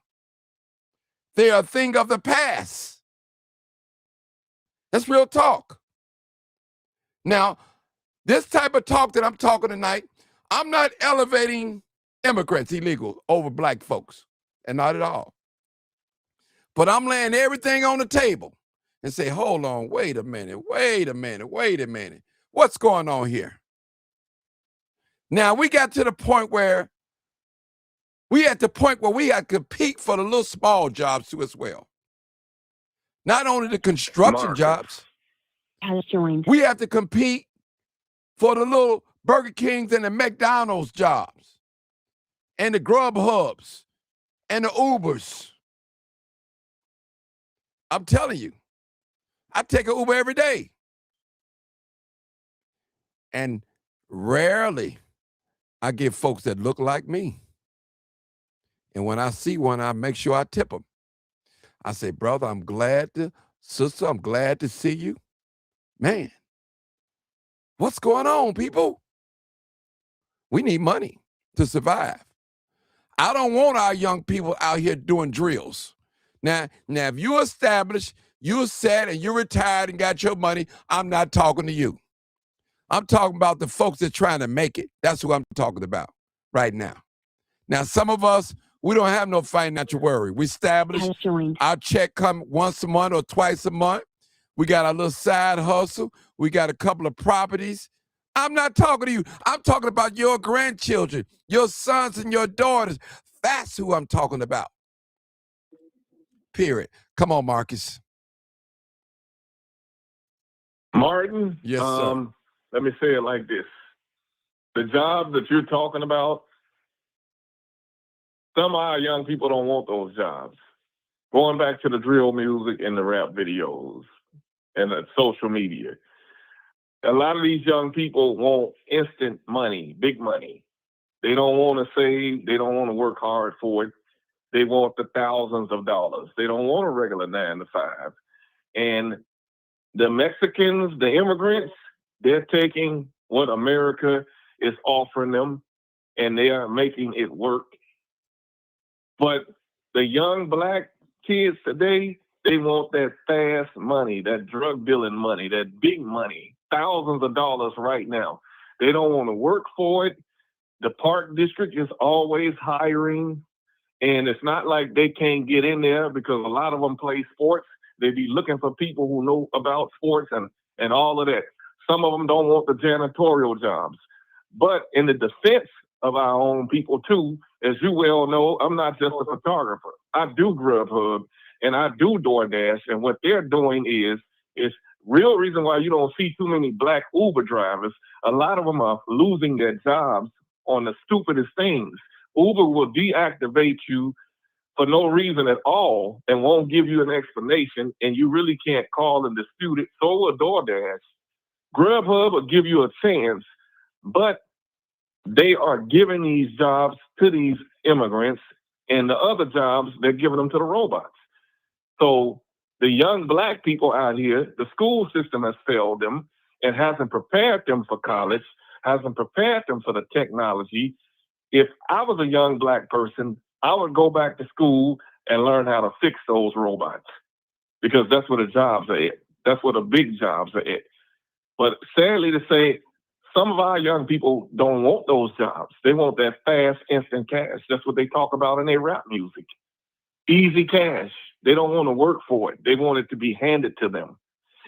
Speaker 1: They are a thing of the past. That's real talk. Now, this type of talk that I'm talking tonight, I'm not elevating immigrants, illegal, over black folks, and not at all. But I'm laying everything on the table and say, hold on, wait a minute. What's going on here? Now, we got to the point where we had to compete for the little small jobs too as well. Not only the construction jobs, we have to compete for the little Burger Kings and the McDonald's jobs and the Grub Hubs and the Ubers. I'm telling you, I take an Uber every day. And rarely I get folks that look like me. And when I see one, I make sure I tip them. I say, brother, sister, I'm glad to see you. Man, what's going on, people? We need money to survive. I don't want our young people out here doing drills. Now, if you established, you're set, and you're retired and got your money, I'm not talking to you. I'm talking about the folks that are trying to make it. That's who I'm talking about right now. Now, some of us, we don't have no financial worry. We established, our check come once a month or twice a month. We got our little side hustle. We got a couple of properties. I'm not talking to you. I'm talking about your grandchildren, your sons and your daughters. That's who I'm talking about. Period. Come on, Marcus.
Speaker 3: Martin?
Speaker 1: Yes, sir.
Speaker 3: Let me say it like this. The job that you're talking about, some of our young people don't want those jobs. Going back to the drill music and the rap videos and the social media. A lot of these young people want instant money, big money. They don't want to save. They don't want to work hard for it. They want the thousands of dollars. They don't want a regular 9 to 5. And the Mexicans, the immigrants, they're taking what America is offering them and they are making it work. But the young black kids today, they want that fast money, that drug dealing money, that big money, thousands of dollars right now. They don't want to work for it. The park district is always hiring. And it's not like they can't get in there because a lot of them play sports. They be looking for people who know about sports and all of that. Some of them don't want the janitorial jobs. But in the defense of our own people too, as you well know, I'm not just a photographer. I do Grubhub and I do DoorDash. And what they're doing is real reason why you don't see too many black Uber drivers. A lot of them are losing their jobs on the stupidest things. Uber will deactivate you for no reason at all and won't give you an explanation, and you really can't call and dispute it. So will DoorDash. Grubhub will give you a chance, but they are giving these jobs to these immigrants, and the other jobs, they're giving them to the robots. So the young black people out here, the school system has failed them and hasn't prepared them for college, hasn't prepared them for the technology. If I was a young black person, I would go back to school and learn how to fix those robots because that's where the jobs are at. That's where the big jobs are at. But sadly to say, some of our young people don't want those jobs. They want that fast, instant cash. That's what they talk about in their rap music. Easy cash. They don't want to work for it. They want it to be handed to them.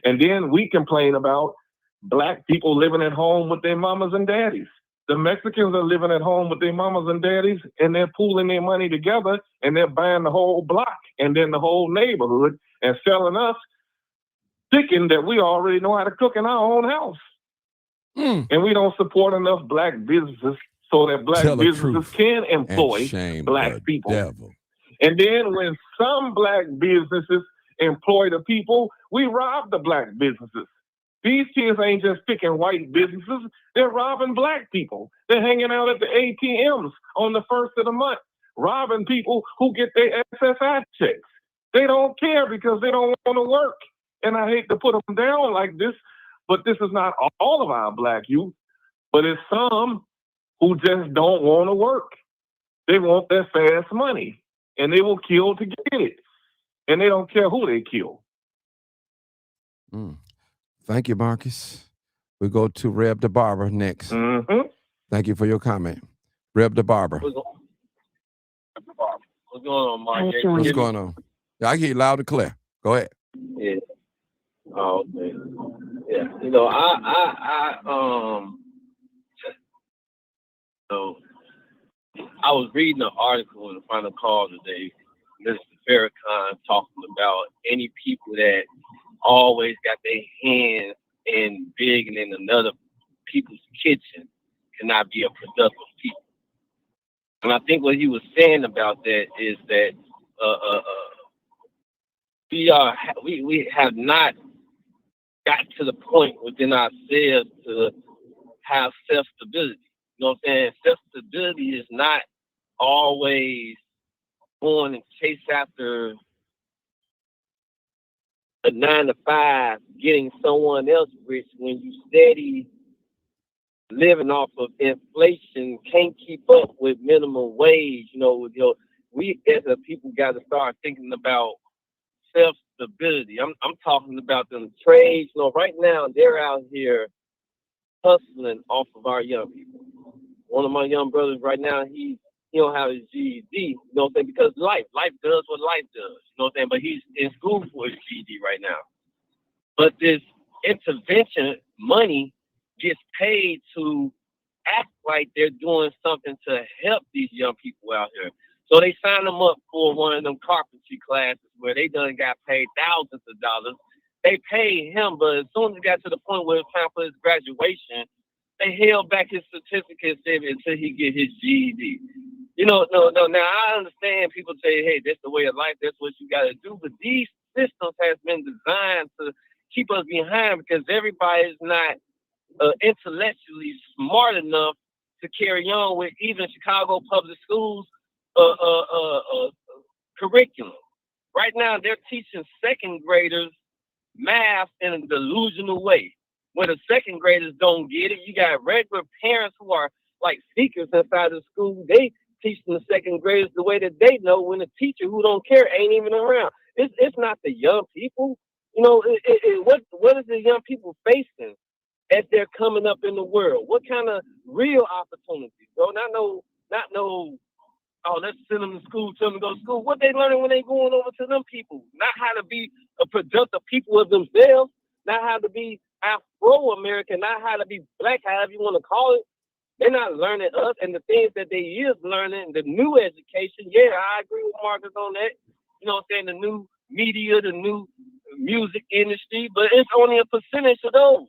Speaker 3: And then we complain about black people living at home with their mamas and daddies. The Mexicans are living at home with their mamas and daddies, and they're pooling their money together, and they're buying the whole block and then the whole neighborhood and selling us, thinking that we already know how to cook in our own house. And we don't support enough black businesses so that black businesses can employ black people.
Speaker 2: Devil.
Speaker 3: And then when some black businesses employ the people. We rob the black businesses. These kids ain't just picking white businesses. They're robbing black people. They're hanging out at the ATMs on the first of the month, robbing people who get their SSI checks. They don't care because they don't want to work. And I hate to put them down like this, but this is not all of our black youth, but it's some who just don't want to work. They want that fast money, and they will kill to get it. And they don't care who they kill.
Speaker 1: Thank you, Marcus. We go to Reb the Barber next.
Speaker 3: Mm-hmm.
Speaker 1: Thank you for your comment. Reb the Barber.
Speaker 5: What's going on, Mark?
Speaker 1: What's going on? Yeah, I hear you loud and clear. Go ahead.
Speaker 5: Yeah. Oh, okay. Yeah. You know, so I was reading an article in the Final Call today, Mr. Farrakhan talking about any people that always got their hands in big and in another people's kitchen cannot be a productive people. And I think what he was saying about that is that we have not got to the point within ourselves to have self-stability. You know what I'm saying? Self-stability is not always going and chase after a 9-to-5, getting someone else rich when you steady living off of inflation, can't keep up with minimum wage. You know, we as a people got to start thinking about self-stability. I'm talking about them trades. You know, right now they're out here hustling off of our young people. One of my young brothers right now, he don't have his GED, you know what I'm saying? Because life does what life does, you know what I'm saying? But he's in school for his GED right now. But this intervention money gets paid to act like they're doing something to help these young people out here. So they sign them up for one of them carpentry classes where they done got paid thousands of dollars. They paid him, but as soon as it got to the point where it's time for his graduation, they held back his certificate until he get his GED. You know, no. Now I understand people say, "Hey, that's the way of life. That's what you got to do." But these systems has been designed to keep us behind because everybody is not intellectually smart enough to carry on with even Chicago public schools curriculum. Right now, they're teaching second graders math in a delusional way. Where the second graders don't get it, you got regular parents who are like seekers inside the school. They teaching the second graders the way that they know when the teacher who don't care ain't even around. It's not the young people. You know, what is the young people facing as they're coming up in the world? What kind of real opportunities, bro? Not no, oh, let's send them to school, tell them to go to school. What they learning when they going over to them people? Not how to be a productive people of themselves, not how to be Afro-American, not how to be black, however you want to call it. They're not learning us and the things that they is learning, the new education. Yeah, I agree with Marcus on that. You know what I'm saying? The new media, the new music industry, but it's only a percentage of those.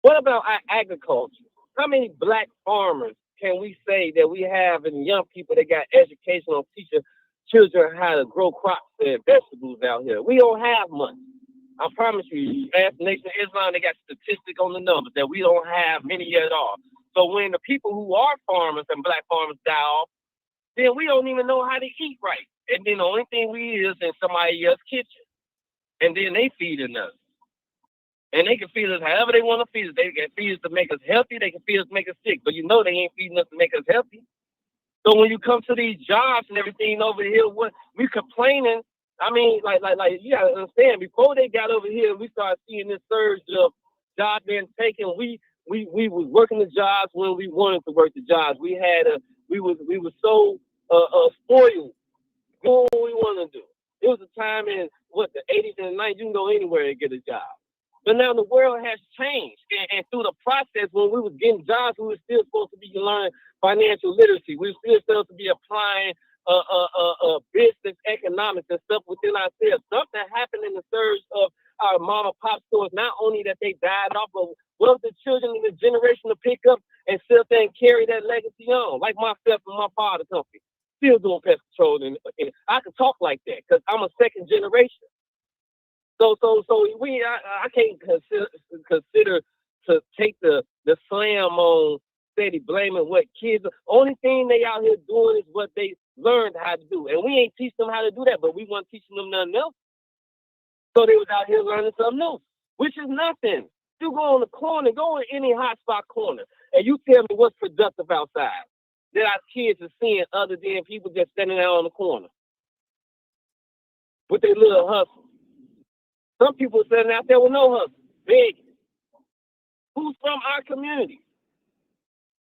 Speaker 5: What about our agriculture? How many black farmers can we say that we have and young people that got education on teaching children how to grow crops and vegetables out here? We don't have much. I promise you, ask the Nation of Islam, they got statistics on the numbers that we don't have many at all. So when the people who are farmers and black farmers die off, then we don't even know how to eat right. And then the only thing we eat is in somebody else's kitchen. And then they feeding us. And they can feed us however they want to feed us. They can feed us to make us healthy. They can feed us to make us sick. But you know they ain't feeding us to make us healthy. So when you come to these jobs and everything over here, what we complaining. I mean, like you gotta understand. Before they got over here, we started seeing this surge of jobs being taken. We was working the jobs when we wanted to work the jobs. We was so spoiled. Doing what we want to do. It was a time in the 80s and the 90s. You can go anywhere and get a job. But now the world has changed, and through the process, when we was getting jobs, we were still supposed to be learning financial literacy. We were still supposed to be applying business economics and stuff within ourselves. Something happened in the surge of our mom and pop stores. Not only that they died off, but what if the children of the generation to pick up and sit there and carry that legacy on, like myself and my father's company, still doing pest control. And I can talk like that because I'm a second generation. So I can't consider to take the slam on steady blaming what kids. Only thing they out here doing is what they learned how to do, and we ain't teach them how to do that, but we weren't teaching them nothing else. So they was out here learning something else, which is nothing. You go on the corner, go in any hotspot corner, and you tell me what's productive outside that our kids are seeing other than people just standing out on the corner with their little hustle. Some people standing out there with no hustle, begging. Who's from our community?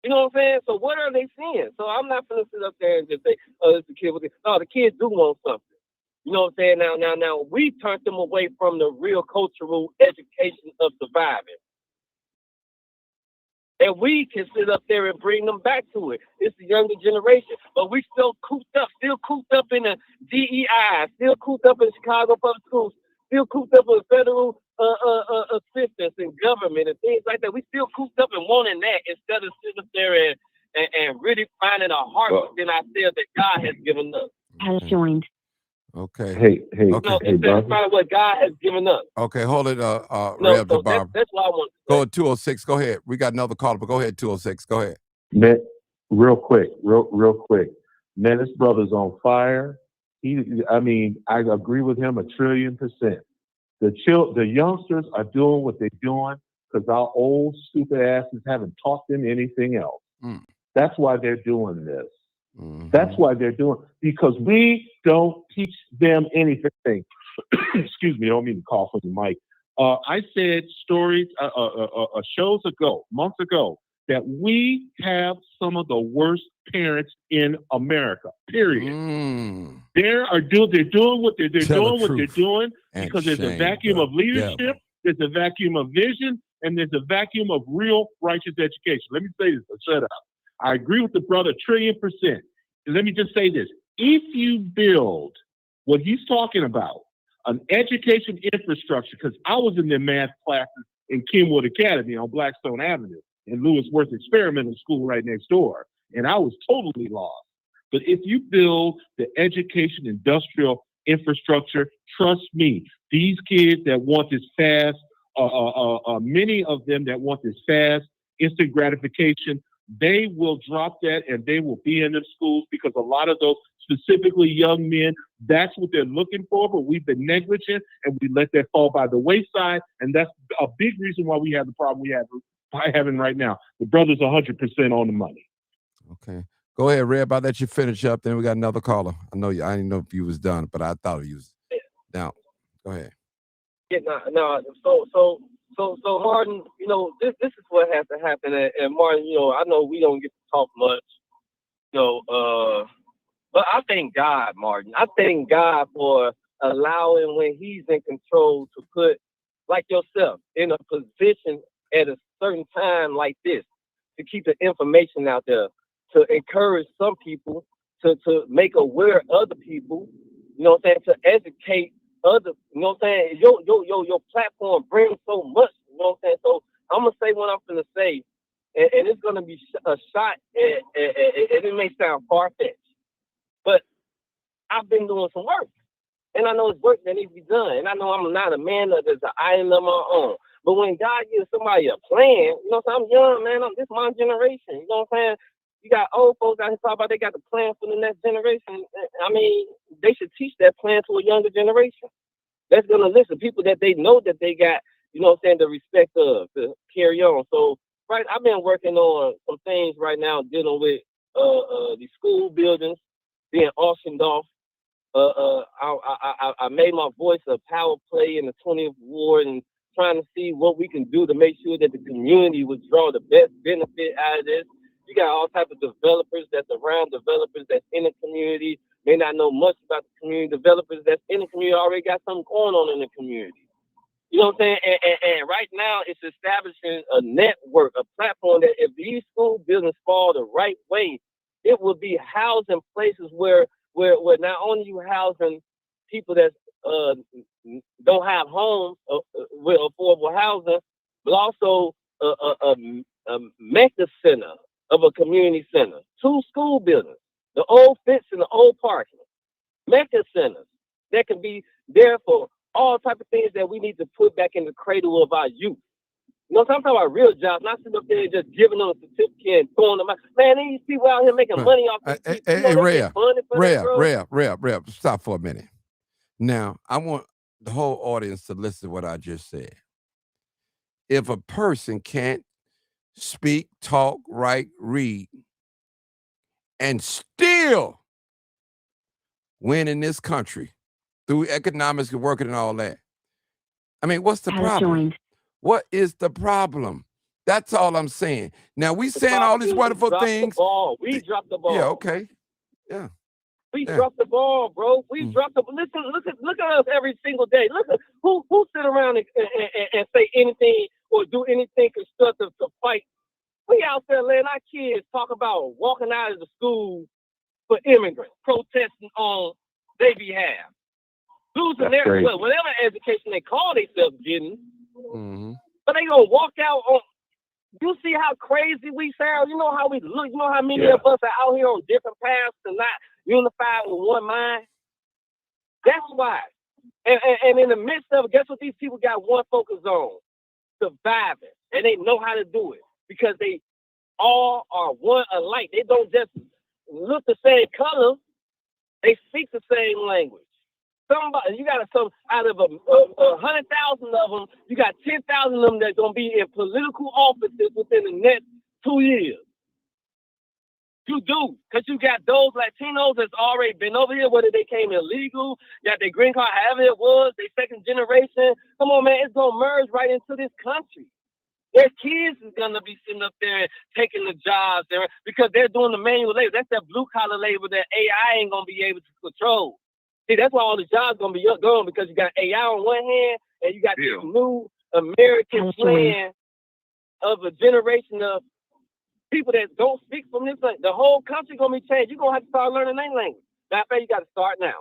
Speaker 5: You know what I'm saying? So what are they seeing? So I'm not going to sit up there and just say, oh, it's the kid with it. No, the kids do want something. You know what I'm saying? Now, we turned them away from the real cultural education of surviving. And we can sit up there and bring them back to it. It's the younger generation. But we still cooped up in the DEI, still cooped up in Chicago public schools, still cooped up in federal assistance and government and things like that. We still cooped up and wanting that instead of sitting up there and really finding a heart within ourselves that God has given us.
Speaker 2: Has joined.
Speaker 1: Okay.
Speaker 4: Hey,
Speaker 1: Okay.
Speaker 5: Instead of finding what God has given us.
Speaker 1: Okay, hold it, Rev
Speaker 5: so
Speaker 1: DeBarber.
Speaker 5: that's what I want to say.
Speaker 1: Go at 206. Go ahead. We got another caller, but go ahead, 206. Go ahead.
Speaker 4: Man, real quick. Man, this brother's on fire. I agree with him 1,000,000,000%. The youngsters are doing what they're doing because our old stupid asses haven't taught them anything else. That's why they're doing this. That's why they're doing, because we don't teach them anything. Excuse me, I don't mean to cough on the mic. I said stories, shows ago, months ago, that we have some of the worst parents in America. Period. They're doing what they're doing because there's a vacuum of leadership, there's a vacuum of vision, and there's a vacuum of real righteous education. Let me say this. Shut up. I agree with the brother 1,000,000,000%. And let me just say this. If you build what he's talking about, an education infrastructure, because I was in the math classes in Kenwood Academy on Blackstone Avenue in Lewisworth Experimental School right next door, and I was totally lost. But if you build the education industrial infrastructure, trust me, these kids that want this fast, many of them that want this fast, instant gratification, they will drop that and they will be in the schools because a lot of those, specifically young men, that's what they're looking for, but we've been negligent and we let that fall by the wayside, and that's a big reason why we have the problem we have having right now. The brother's 100% on the money.
Speaker 1: Okay. Go ahead, Reb. I'll let you finish up. Then we got another caller. I didn't know if you was done, but I thought you was down. Go ahead.
Speaker 5: Yeah, no. So Martin, this is what has to happen. And Martin, I know we don't get to talk much, but I thank God, Martin. I thank God for allowing, when he's in control, to put, like yourself, in a position at a certain time like this, to keep the information out there, to encourage some people, to make aware other people, to educate other, your platform brings so much, So I'm going to say what I'm going to say, and it's going to be a shot, and it may sound far-fetched, but I've been doing some work, and I know it's work that needs to be done, and I know I'm not a man that is an island of my own. But when God gives somebody a plan, I'm young, man. This is my generation. You know what I'm saying? You got old folks out here talking about they got the plan for the next generation. I mean, they should teach that plan to a younger generation that's going to listen. People that they know that they got, the respect of to carry on. So, right, I've been working on some things right now dealing with the school buildings being auctioned off. I made my voice a power play in the 20th ward and trying to see what we can do to make sure that the community would draw the best benefit out of this. You got all types of developers that's around, developers that's in the community, may not know much about the community, developers that's in the community already got something going on in the community. You know what I'm saying? And right now it's establishing a network, a platform that if these school buildings fall the right way, it will be housing places where not only you housing people that don't have homes with affordable housing, but also a mecca center of a community center, 2 school buildings, the old fits and the old parking, mecca centers that can be there for all type of things that we need to put back in the cradle of our youth. You know, so I'm talking about real jobs, not sitting up there just giving them a certificate and throwing them out. Man, these people out here making money off these people.
Speaker 1: Hey,
Speaker 5: Rhea,
Speaker 1: stop for a minute. Now, I want the whole audience to listen to what I just said. If a person can't speak, talk, write, read, and still win in this country through economics and working and all that, I mean, what's the problem? What is the problem? That's all I'm saying. Now, we saying all these wonderful things.
Speaker 5: We dropped the ball.
Speaker 1: Yeah, okay. Yeah.
Speaker 5: We dropped the ball, bro. We dropped the ball. Listen, look at us every single day. Look at who sit around and say anything or do anything constructive to fight. We out there letting our kids talk about walking out of the school for immigrants, protesting on their behalf. Losing whatever education they call themselves getting.
Speaker 1: Mm-hmm.
Speaker 5: But they gonna walk out on. You see how crazy we sound. You know how we look. You know how many of us are out here on different paths and not unified with one mind. That's why. And in the midst of it, guess what? These people got one focus on: surviving, and they know how to do it because they all are one alike. They don't just look the same color; they speak the same language. Somebody, you got some out of 100,000 of them, you got 10,000 of them that's gonna be in political offices within the next 2 years. You do, because you got those Latinos that's already been over here, whether they came illegal, got their green card, however it was, they second generation. Come on, man, it's gonna merge right into this country. Their kids is gonna be sitting up there and taking the jobs there because they're doing the manual labor. That's that blue collar labor that AI ain't gonna be able to control. See, that's why all the jobs gonna be gone because you got AI on one hand and you got this new American plan of a generation of people that don't speak from this language. The whole country gonna be changed. You're gonna have to start learning their language. Matter of fact, you got to start now.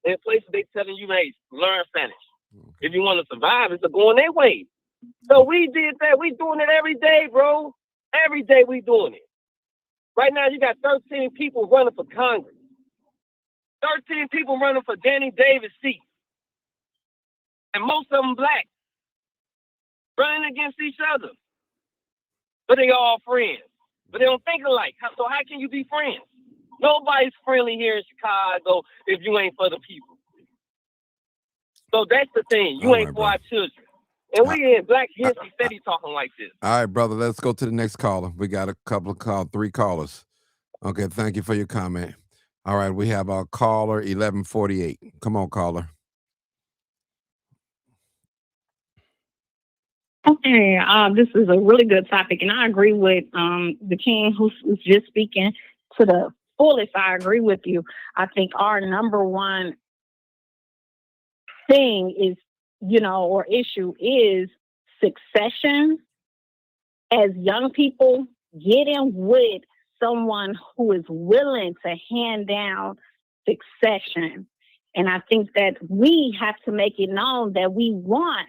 Speaker 5: In places they telling you, hey, learn Spanish. If you want to survive, it's going their way. So we did that. We doing it every day, bro. Every day we doing it. Right now, you got 13 people running for Congress. 13 people running for Danny Davis' seat. And most of them black. Running against each other. But they all friends. But they don't think alike. So how can you be friends? Nobody's friendly here in Chicago if you ain't for the people. So that's the thing. You ain't for our children. And we in Black History steady talking like this.
Speaker 1: All right, brother. Let's go to the next caller. We got a couple of 3 callers. Okay, thank you for your comment. All right, we have our caller 1148. Come on, caller.
Speaker 6: Okay, this is a really good topic, and I agree with the king who's just speaking to the fullest. I agree with you. I think our number one thing is, or issue is succession. As young people, get in with someone who is willing to hand down succession. And I think that we have to make it known that we want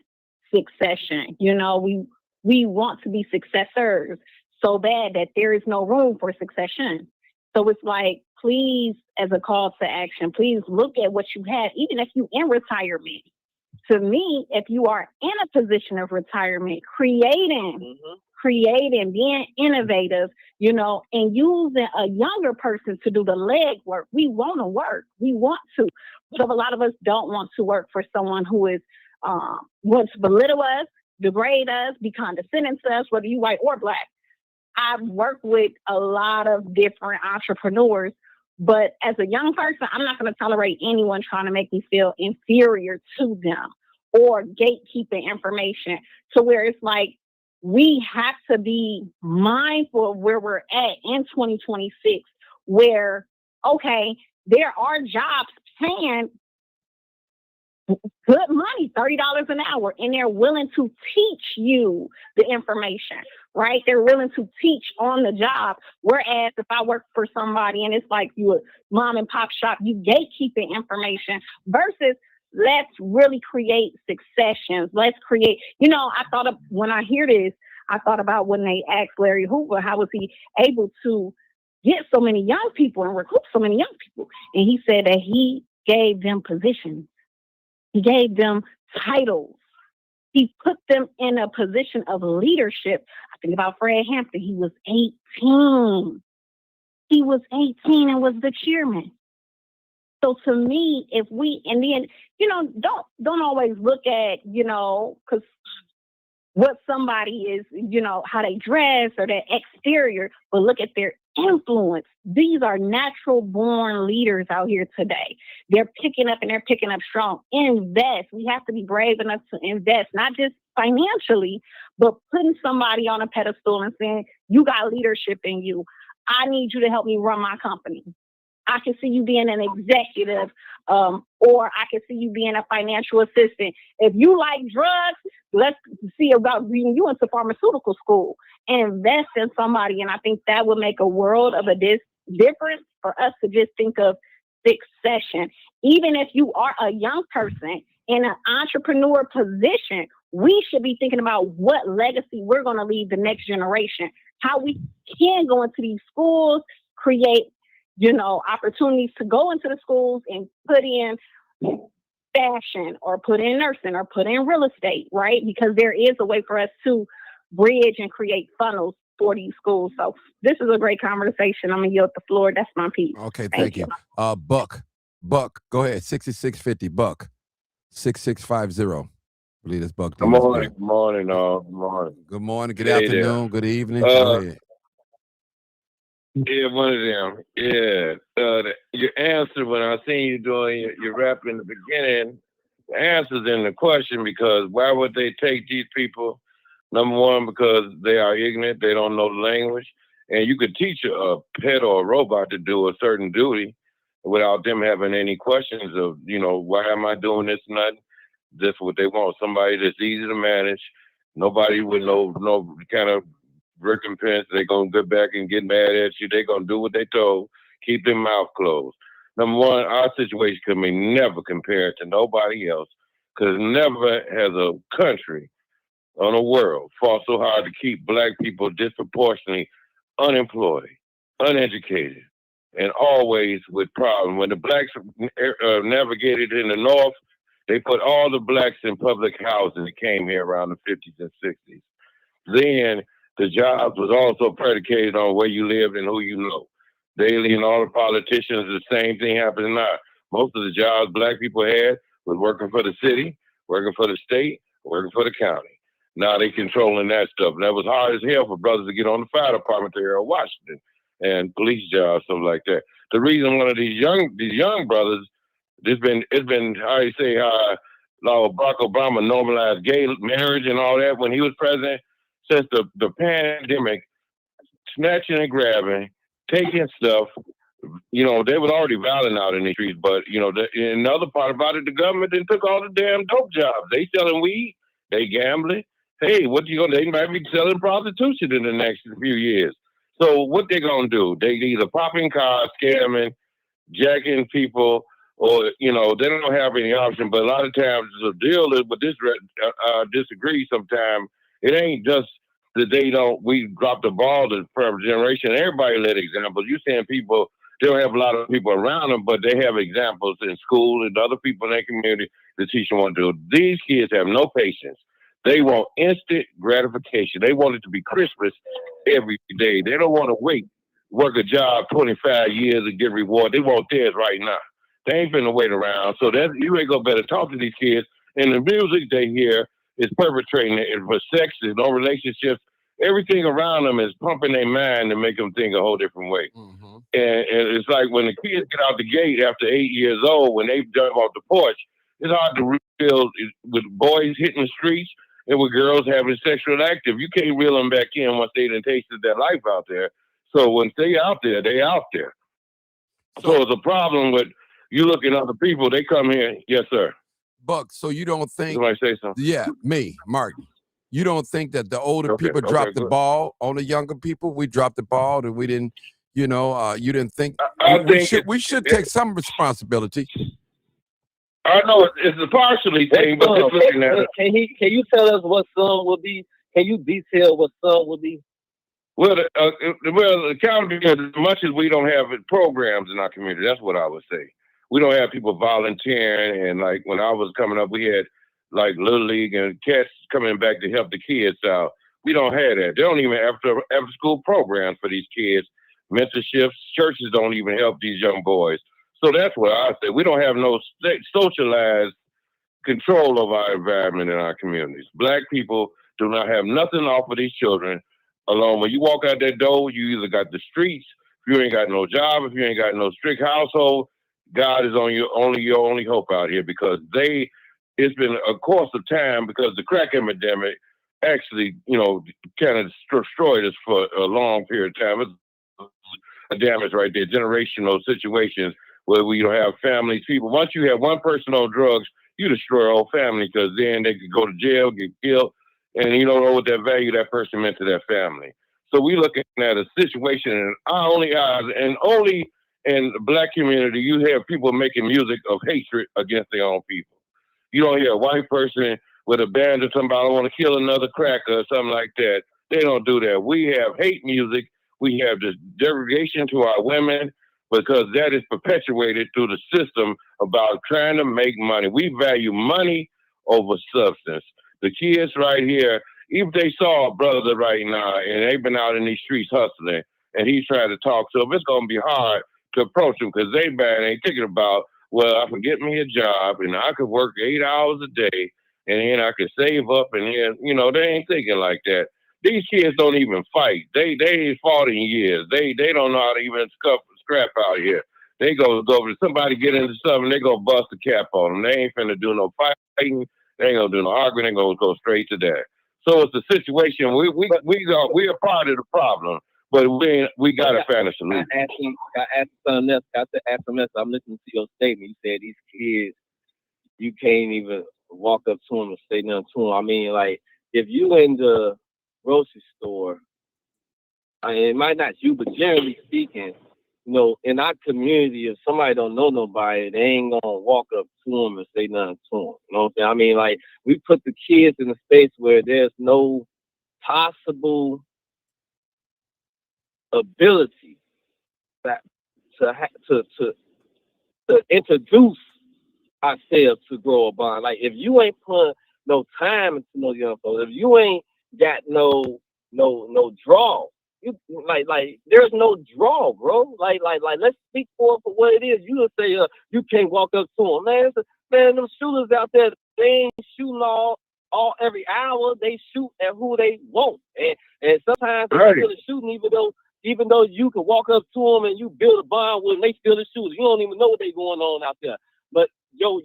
Speaker 6: succession. We want to be successors so bad that there is no room for succession. So it's like, please, as a call to action, please look at what you have, even if you're in retirement. To me, if you are in a position of retirement, creating, being innovative, and using a younger person to do the leg work. We want to work. We want to. But a lot of us don't want to work for someone who is wants to belittle us, degrade us, be condescending to us, whether you white or black. I've worked with a lot of different entrepreneurs, but as a young person, I'm not going to tolerate anyone trying to make me feel inferior to them or gatekeeping information to where it's like, we have to be mindful of where we're at in 2026, where, okay, there are jobs paying good money, $30 an hour, and they're willing to teach you the information, right? They're willing to teach on the job. Whereas if I work for somebody and it's like you a mom and pop shop, you gatekeeping information versus let's really create successions. Let's create, I thought of, when I hear this, I thought about when they asked Larry Hoover, how was he able to get so many young people and recruit so many young people? And he said that he gave them positions. He gave them titles. He put them in a position of leadership. I think about Fred Hampton. He was 18. He was 18 and was the chairman. So to me, if we, and then, don't always look at, because what somebody is, how they dress or their exterior, but look at their influence. These are natural born leaders out here today. They're picking up and they're picking up strong. Invest. We have to be brave enough to invest, not just financially, but putting somebody on a pedestal and saying, you got leadership in you. I need you to help me run my company. I can see you being an executive, or I can see you being a financial assistant. If you like drugs, let's see about bringing you into pharmaceutical school. Invest in somebody, and I think that would make a world of a difference for us to just think of succession. Even if you are a young person in an entrepreneur position, we should be thinking about what legacy we're going to leave the next generation, how we can go into these schools, create opportunities to go into the schools and put in fashion or put in nursing or put in real estate, right? Because there is a way for us to bridge and create funnels for these schools. So this is a great conversation. I'm going to yield the floor. That's my piece.
Speaker 1: Okay, thank you. Buck, go ahead. 6650, Buck, 6650. I believe that's Buck.
Speaker 7: Good morning. Good morning. Good morning.
Speaker 1: Good morning. Good
Speaker 7: Hey
Speaker 1: afternoon. Good evening. Go ahead.
Speaker 7: Yeah, one of them. Yeah. Your answer when I seen you doing your rap in the beginning, the answer's in the question, because why would they take these people? Number one, because they are ignorant, they don't know the language. And you could teach a pet or a robot to do a certain duty without them having any questions of, why am I doing this and that? That's what they want. Somebody that's easy to manage. Nobody with no kind of recompense. They're going to get back and get mad at you. They're going to do what they told. Keep their mouth closed. Number one, our situation can be never compared to nobody else, because never has a country on the world fought so hard to keep black people disproportionately unemployed, uneducated, and always with problems. When the blacks navigated in the North, they put all the blacks in public housing that came here around the 50s and 60s. Then the jobs was also predicated on where you lived and who you know. Daily and all the politicians, the same thing happens now. Most of the jobs black people had was working for the city, working for the state, working for the county. Now they controlling that stuff. And that was hard as hell for brothers to get on the fire department there in Washington and police jobs, stuff like that. The reason one of these young brothers, it's been how you say Barack Obama normalized gay marriage and all that when he was president. Since the pandemic, snatching and grabbing, taking stuff, they was already violent out in the streets. But, and the other part about it, the government then took all the damn dope jobs. They selling weed, they gambling. Hey, they might be selling prostitution in the next few years. So what they going to do? They either popping cars, scamming, jacking people, or, they don't have any option. But a lot of times the deal is, but this disagree sometimes. It ain't just that we dropped the ball to the first generation. Everybody led examples. You're saying people, they don't have a lot of people around them, but they have examples in school and other people in their community to teach them what to do. These kids have no patience. They want instant gratification. They want it to be Christmas every day. They don't want to wait, work a job 25 years and get reward. They want theirs right now. They ain't finna wait around. So you ain't gonna better talk to these kids. And the music they hear is perpetrating it for sex, there's no relationships. Everything around them is pumping their mind to make them think a whole different way.
Speaker 1: Mm-hmm.
Speaker 7: And it's like when the kids get out the gate after 8 years old, when they jump off the porch, it's hard to reel with boys hitting the streets and with girls having sexual active. You can't reel them back in once they done tasted their life out there. So once they out there, they out there. So it's a problem with you looking at other people. They come here. Yes, sir.
Speaker 1: Buck, so you don't think...
Speaker 7: Somebody say something?
Speaker 1: Yeah, me, Martin. You don't think that the older people dropped the ball on the younger people? We dropped the ball and we didn't, you didn't think... we should take some responsibility.
Speaker 7: I know it's a partially thing, but just looking at it.
Speaker 5: Can you tell us what some will be? Can you detail what some will be?
Speaker 7: Well, accountability, as much as we don't have programs in our community, that's what I would say. We don't have people volunteering, and like when I was coming up, we had like Little League and cats coming back to help the kids out. We don't have that. They don't even have after school programs for these kids. Mentorships, churches don't even help these young boys. So that's what I say. We don't have no socialized control of our environment in our communities. Black people do not have nothing off of these children alone. When you walk out that door, you either got the streets, if you ain't got no job, if you ain't got no strict household, God is on your only hope out here because it's been a course of time because the crack epidemic actually, kind of destroyed us for a long period of time. It's a damage right there, generational situations where we don't have families, people. Once you have one person on drugs, you destroy a whole family because then they could go to jail, get killed, and you don't know what that value that person meant to that family. So we looking at a situation in our only eyes, and only in the Black community, you have people making music of hatred against their own people. You don't hear a white person with a band or somebody want to kill another cracker or something like that. They don't do that. We have hate music. We have this degradation to our women because that is perpetuated through the system about trying to make money. We value money over substance. The kids right here, if they saw a brother right now and they've been out in these streets hustling and he's trying to talk to them, it's going to be hard to approach them because they bad ain't thinking about, well, I can get me a job and I could work 8 hours a day and then I could save up and then, they ain't thinking like that. These kids don't even fight. They ain't fought in years. They don't know how to even scrap out here. They go to somebody get into something, they go bust the cap on them. They ain't finna do no fighting. They ain't gonna do no arguing. They gonna go straight to that. So it's a situation. We are part of the problem, but we gotta find a solution.
Speaker 5: I asked something else. I'm listening to your statement. You said these kids, you can't even walk up to them and say nothing to them. I mean, like if you in the grocery store, it might not you, but generally speaking, in our community, if somebody don't know nobody, they ain't gonna walk up to them and say nothing to them. You know what I'm saying? I mean, like we put the kids in a space where there's no possible ability to introduce ourselves to grow a bond. Like if you ain't put no time into no young folks, if you ain't got no draw. You like there's no draw, bro. Like let's speak for what it is. You would say you can't walk up to them, man. Them shooters out there, they ain't shooting all every hour. They shoot at who they want, and sometimes they still shooting even though you can walk up to them and you build a bond with them, they still the shooters. You don't even know what they going on out there. But your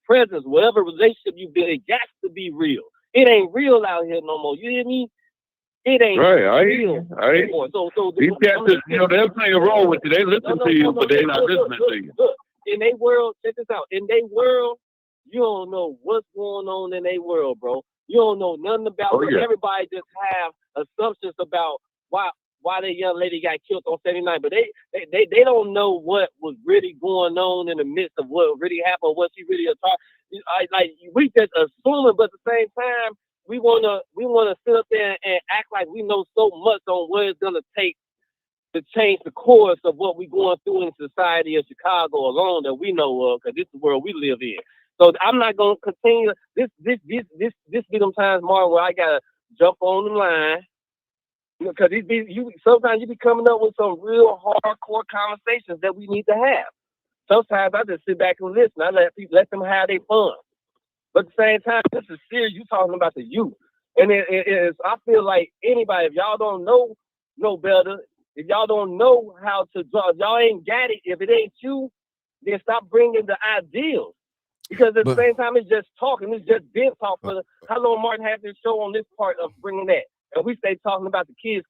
Speaker 5: presence, whatever relationship you build, it got to be real. It ain't real out here no more. You hear me? It ain't real anymore. So
Speaker 7: these cats, they'll play a role with you. They listen to you, but they're not listening to you.
Speaker 5: Look, in their world, check this out. In their world, you don't know what's going on in their world, bro. You don't know nothing about it. Everybody just have assumptions about why that young lady got killed on 79, but they don't know what was really going on in the midst of what really happened, what she really taught. Like we just assuming, but at the same time, we wanna sit up there and act like we know so much on what it's gonna take to change the course of what we're going through in society of Chicago alone that we know of, because this is the world we live in. So I'm not gonna continue this be them times, Mark, where I gotta jump on the line. Because sometimes you be coming up with some real hardcore conversations that we need to have. Sometimes I just sit back and listen. I let them have their fun. But at the same time, this is serious. You talking about the youth. And I feel like anybody, if y'all don't know no better, if y'all don't know how to draw, if y'all ain't got it, if it ain't you, then stop bringing the ideals. Because at the same time, it's just talking. It's just been talk. How long Martin had this show on this part of bringing that? And we stay talking about the kids.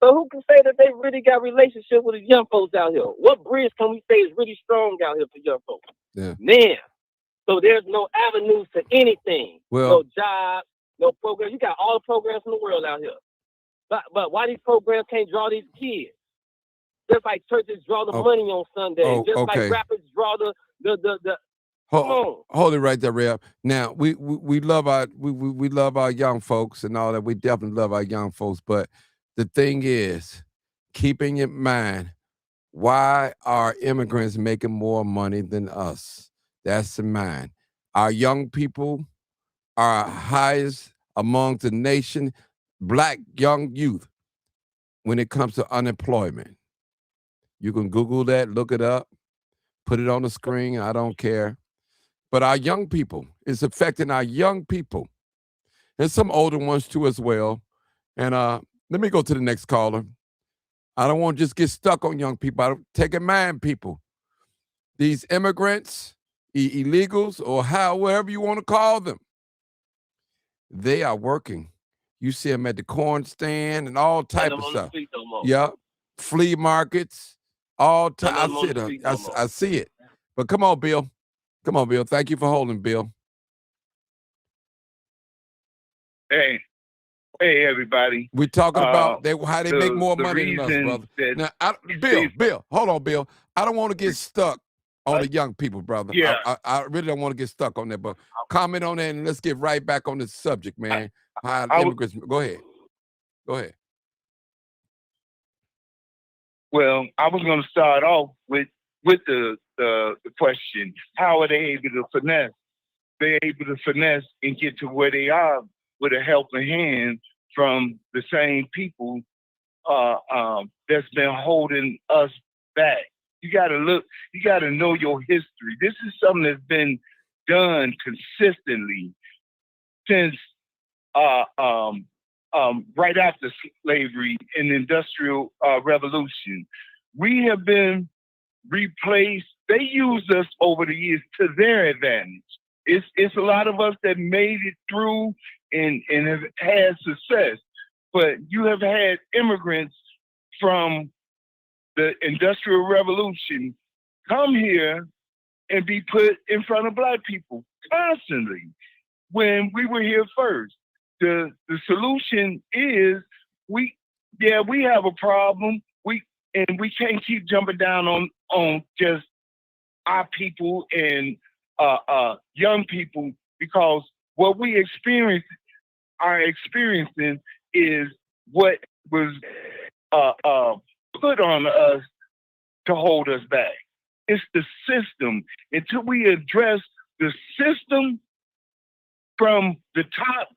Speaker 5: So who can say that they really got relationship with the young folks out here? What bridge can we say is really strong out here for young folks?
Speaker 1: Yeah.
Speaker 5: Man. So there's no avenues to anything.
Speaker 1: Well,
Speaker 5: no jobs, no program. You got all the programs in the world out here. But why these programs can't draw these kids? Just like churches draw the money on Sunday. Just like rappers draw the
Speaker 1: Hold it right there, Reb. Now we love our young folks and all that. We definitely love our young folks, but the thing is, keeping in mind, why are immigrants making more money than us? That's in mind. Our young people are highest among the nation, black young youth, when it comes to unemployment. You can Google that, look it up, put it on the screen. I don't care. But our young people, it's affecting our young people. And some older ones too as well. And let me go to the next caller. I don't want to just get stuck on young people. I don't take in mind people. These immigrants, illegals, or however you want to call them, they are working. You see them at the corn stand and all type of stuff. Yeah, flea markets, all time. I see it. But come on, Bill. Come on, Bill. Thank you for holding, Bill.
Speaker 8: Hey, everybody.
Speaker 1: We're talking about how they make more money than us, brother. Now, Bill, hold on, Bill. I don't want to get stuck on the young people, brother.
Speaker 8: Yeah.
Speaker 1: I really don't want to get stuck on that, but comment on that and let's get right back on this subject, man. Immigrants. Go ahead. Go ahead.
Speaker 8: Well, I was going to start off with the question: how are they able to finesse? They're able to finesse and get to where they are with a helping hand from the same people that's been holding us back. You got to look. You got to know your history. This is something that's been done consistently since right after slavery and the Industrial Revolution. We have been replaced. They used us over the years to their advantage. It's a lot of us that made it through and have had success. But you have had immigrants from the Industrial Revolution come here and be put in front of Black people constantly when we were here first. The solution is we have a problem. We can't keep jumping down on just our people and young people, because what we are experiencing is what was put on us to hold us back. It's the system. Until we address the system from the top,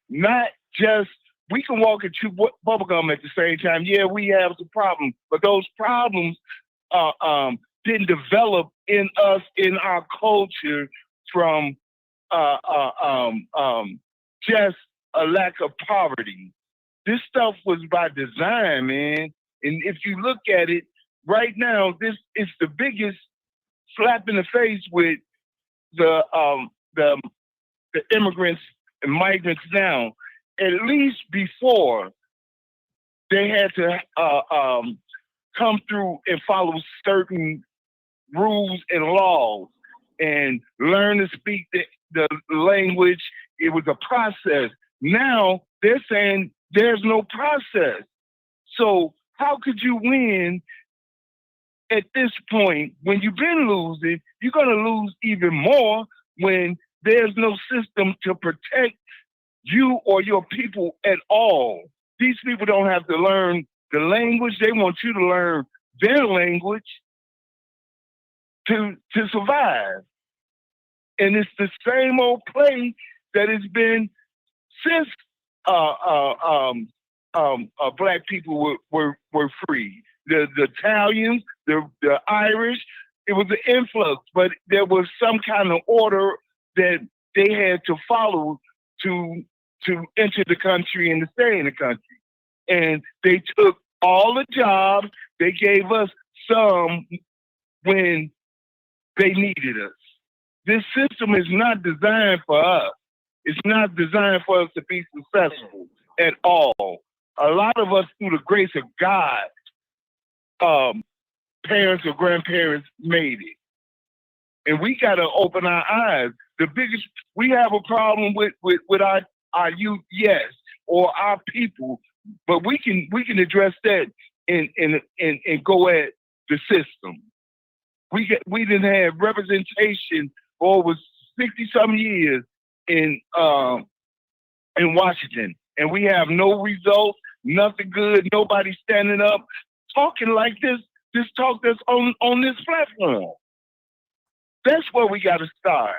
Speaker 8: not just we can walk and chew bubblegum at the same time. Yeah, we have some problems, but those problems didn't develop in us, in our culture, from just a lack of poverty. This stuff was by design, man. And if you look at it right now, this is the biggest slap in the face with the immigrants and migrants now. At least before, they had to come through and follow certain rules and laws and learn to speak the language. It was a process. Now they're saying there's no process. So how could you win at this point when you've been losing? You're going to lose even more when there's no system to protect you or your people at all. These people don't have to learn the language. They want you to learn their language to survive. And it's the same old play that has been since Black people were free. The Italians, the Irish, it was an influx, but there was some kind of order that they had to follow to enter the country and to stay in the country. And they took all the jobs. They gave us some when they needed us. This system is not designed for us. It's not designed for us to be successful at all. A lot of us, through the grace of God, parents or grandparents made it. And we got to open our eyes. We have a problem with our youth, yes, or our people, but we can address that and go at the system. We didn't have representation for over 60-some years in Washington, and we have no results, nothing good, nobody standing up, talking like this talk that's on this platform. That's where we got to start.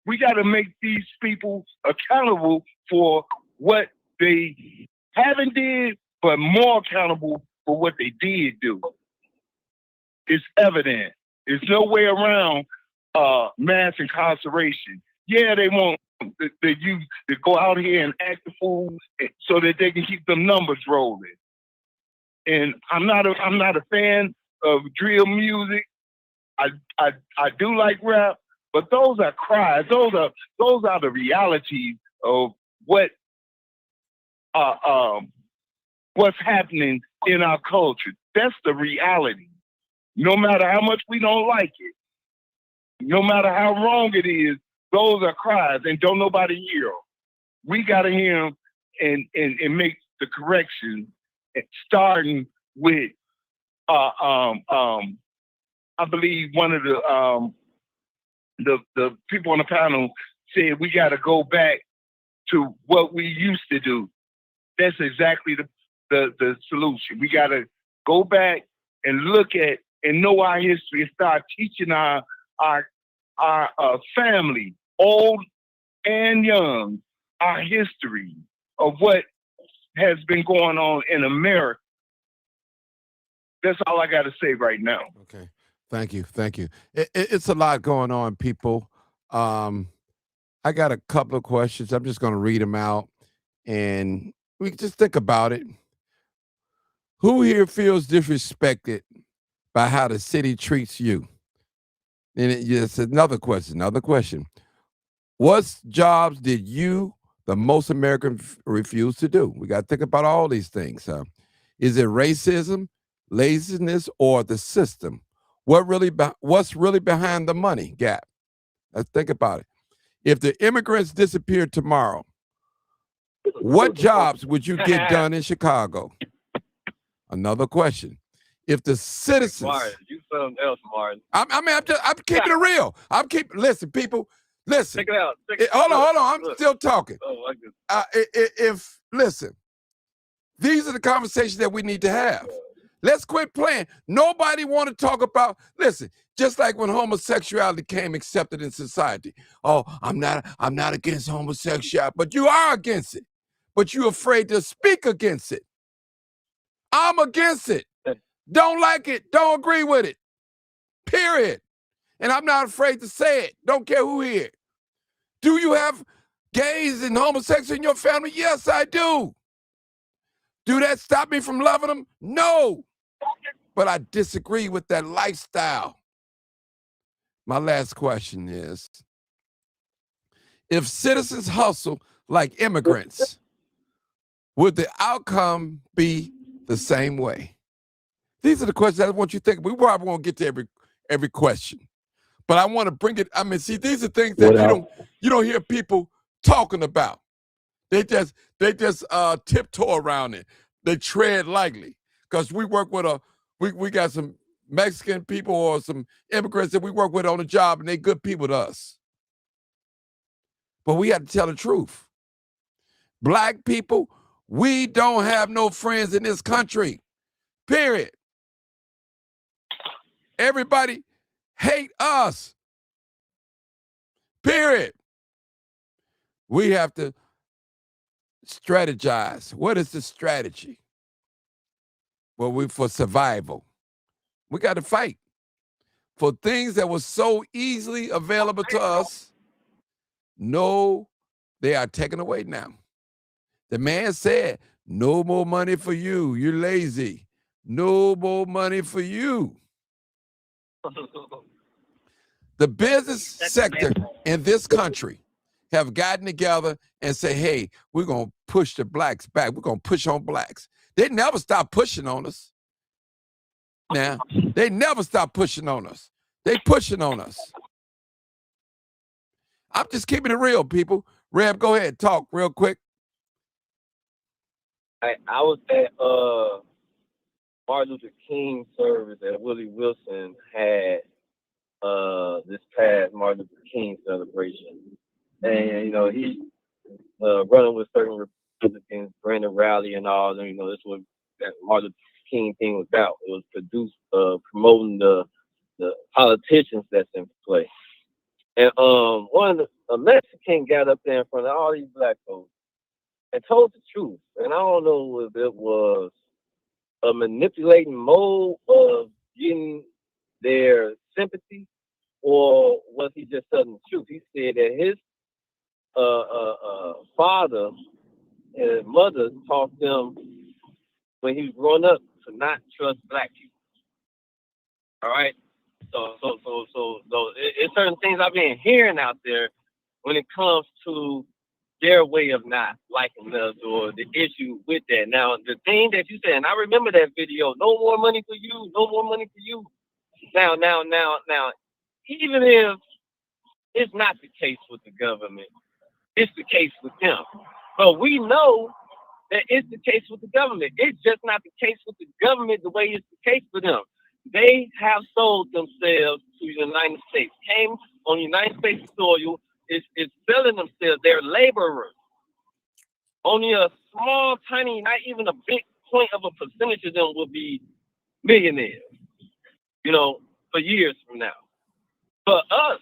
Speaker 8: We got to make these people accountable for what they haven't did, but more accountable for what they did do. It's evident. There's no way around mass incarceration. Yeah, they want the youth to go out here and act the fool so that they can keep them numbers rolling. And I'm not a fan of drill music. I do like rap, but those are cries. Those are the realities of what's happening in our culture. That's the reality. No matter how much we don't like it, no matter how wrong it is, those are cries, and don't nobody hear them. We gotta hear them and make the correction, starting with I believe one of the people on the panel said we got to go back to what we used to do. That's exactly the solution. We got to go back and look at and know our history and start teaching our family, old and young, our history of what has been going on in America. That's all I got to say right now.
Speaker 1: Okay. Thank you. It's a lot going on, people. I got a couple of questions. I'm just going to read them out, and we can just think about it. Who here feels disrespected by how the city treats you? And it's another question. What jobs did you, the most American, refuse to do? We got to think about all these things. Is it racism, laziness, or the system? What's really behind the money gap? Let's think about it. If the immigrants disappeared tomorrow, what jobs would you get done in Chicago? Another question. If the citizens,
Speaker 5: Martin, you something else, Martin.
Speaker 1: I'm keeping it real. Listen, people, listen.
Speaker 5: Check it out.
Speaker 1: Hold on. I'm still talking.
Speaker 5: Oh, my goodness.
Speaker 1: Listen, these are the conversations that we need to have. Let's quit playing. Nobody want to talk about, listen, just like when homosexuality became accepted in society. Oh, I'm not against homosexuality, but you are against it. But you're afraid to speak against it. I'm against it. Don't like it. Don't agree with it. Period. And I'm not afraid to say it. Don't care who here. Do you have gays and homosexuals in your family? Yes, I do. Do that stop me from loving them? No. But I disagree with that lifestyle. My last question is, if citizens hustle like immigrants, would the outcome be the same way? These are the questions I want you to think. We probably won't get to every question, but I want to bring it. I mean, see, these are things that you don't hear people talking about. They just tiptoe around it. They tread lightly because we work with we got some Mexican people or some immigrants that we work with on the job, and they good people to us. But we have to tell the truth. Black people, we don't have no friends in this country. Period. Everybody hate us. Period. We have to strategize. What is the strategy? Well, for survival. We got to fight for things that were so easily available to us. No, they are taken away now. The man said, no more money for you. You're lazy. No more money for you. The business sector in this country have gotten together and say, hey, we're going to push the blacks back. We're going to push on blacks. They never stop pushing on us. Now, they never stop pushing on us. They pushing on us. I'm just keeping it real, people. Reb, go ahead, talk real quick.
Speaker 5: I was at Martin Luther King service that Willie Wilson had this past Martin Luther King celebration. And, he running with certain Republicans, during the rally and all, and, this was that Martin Luther King thing was about. It was promoting the politicians that's in play. And a Mexican got up there in front of all these black folks and told the truth. And I don't know if it was a manipulating mode of getting their sympathy, or was he just telling the truth? He said that his father and mother taught them when he was growing up to not trust black people. All right. So it's certain things I've been hearing out there when it comes to their way of not liking us or the issue with that. Now, the thing that you said, and I remember that video, no more money for you, no more money for you. Now, even if it's not the case with the government, it's the case with them. But we know that it's the case with the government. It's just not the case with the government the way it's the case for them. They have sold themselves to the United States, came on United States soil, is selling themselves. They're laborers. Only a small, tiny, not even a big point of a percentage of them will be millionaires, for years from now. But us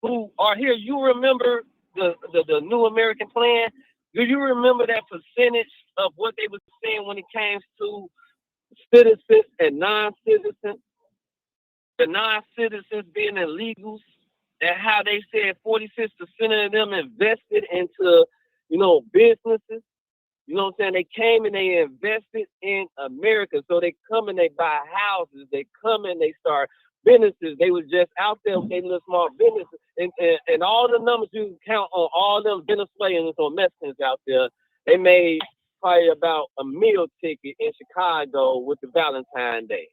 Speaker 5: who are here, you remember the New American Plan? Do you remember that percentage of what they were saying when it came to citizens and non-citizens? The non-citizens being illegals, and how they said 46% of them invested into, businesses. You know what I'm saying? They came and they invested in America. So they come and they buy houses. They come and they start businesses. They was just out there with their little small businesses. And all the numbers you can count on all them Venezuelans or Mexicans out there, they made probably about a meal ticket in Chicago with the Valentine's Day.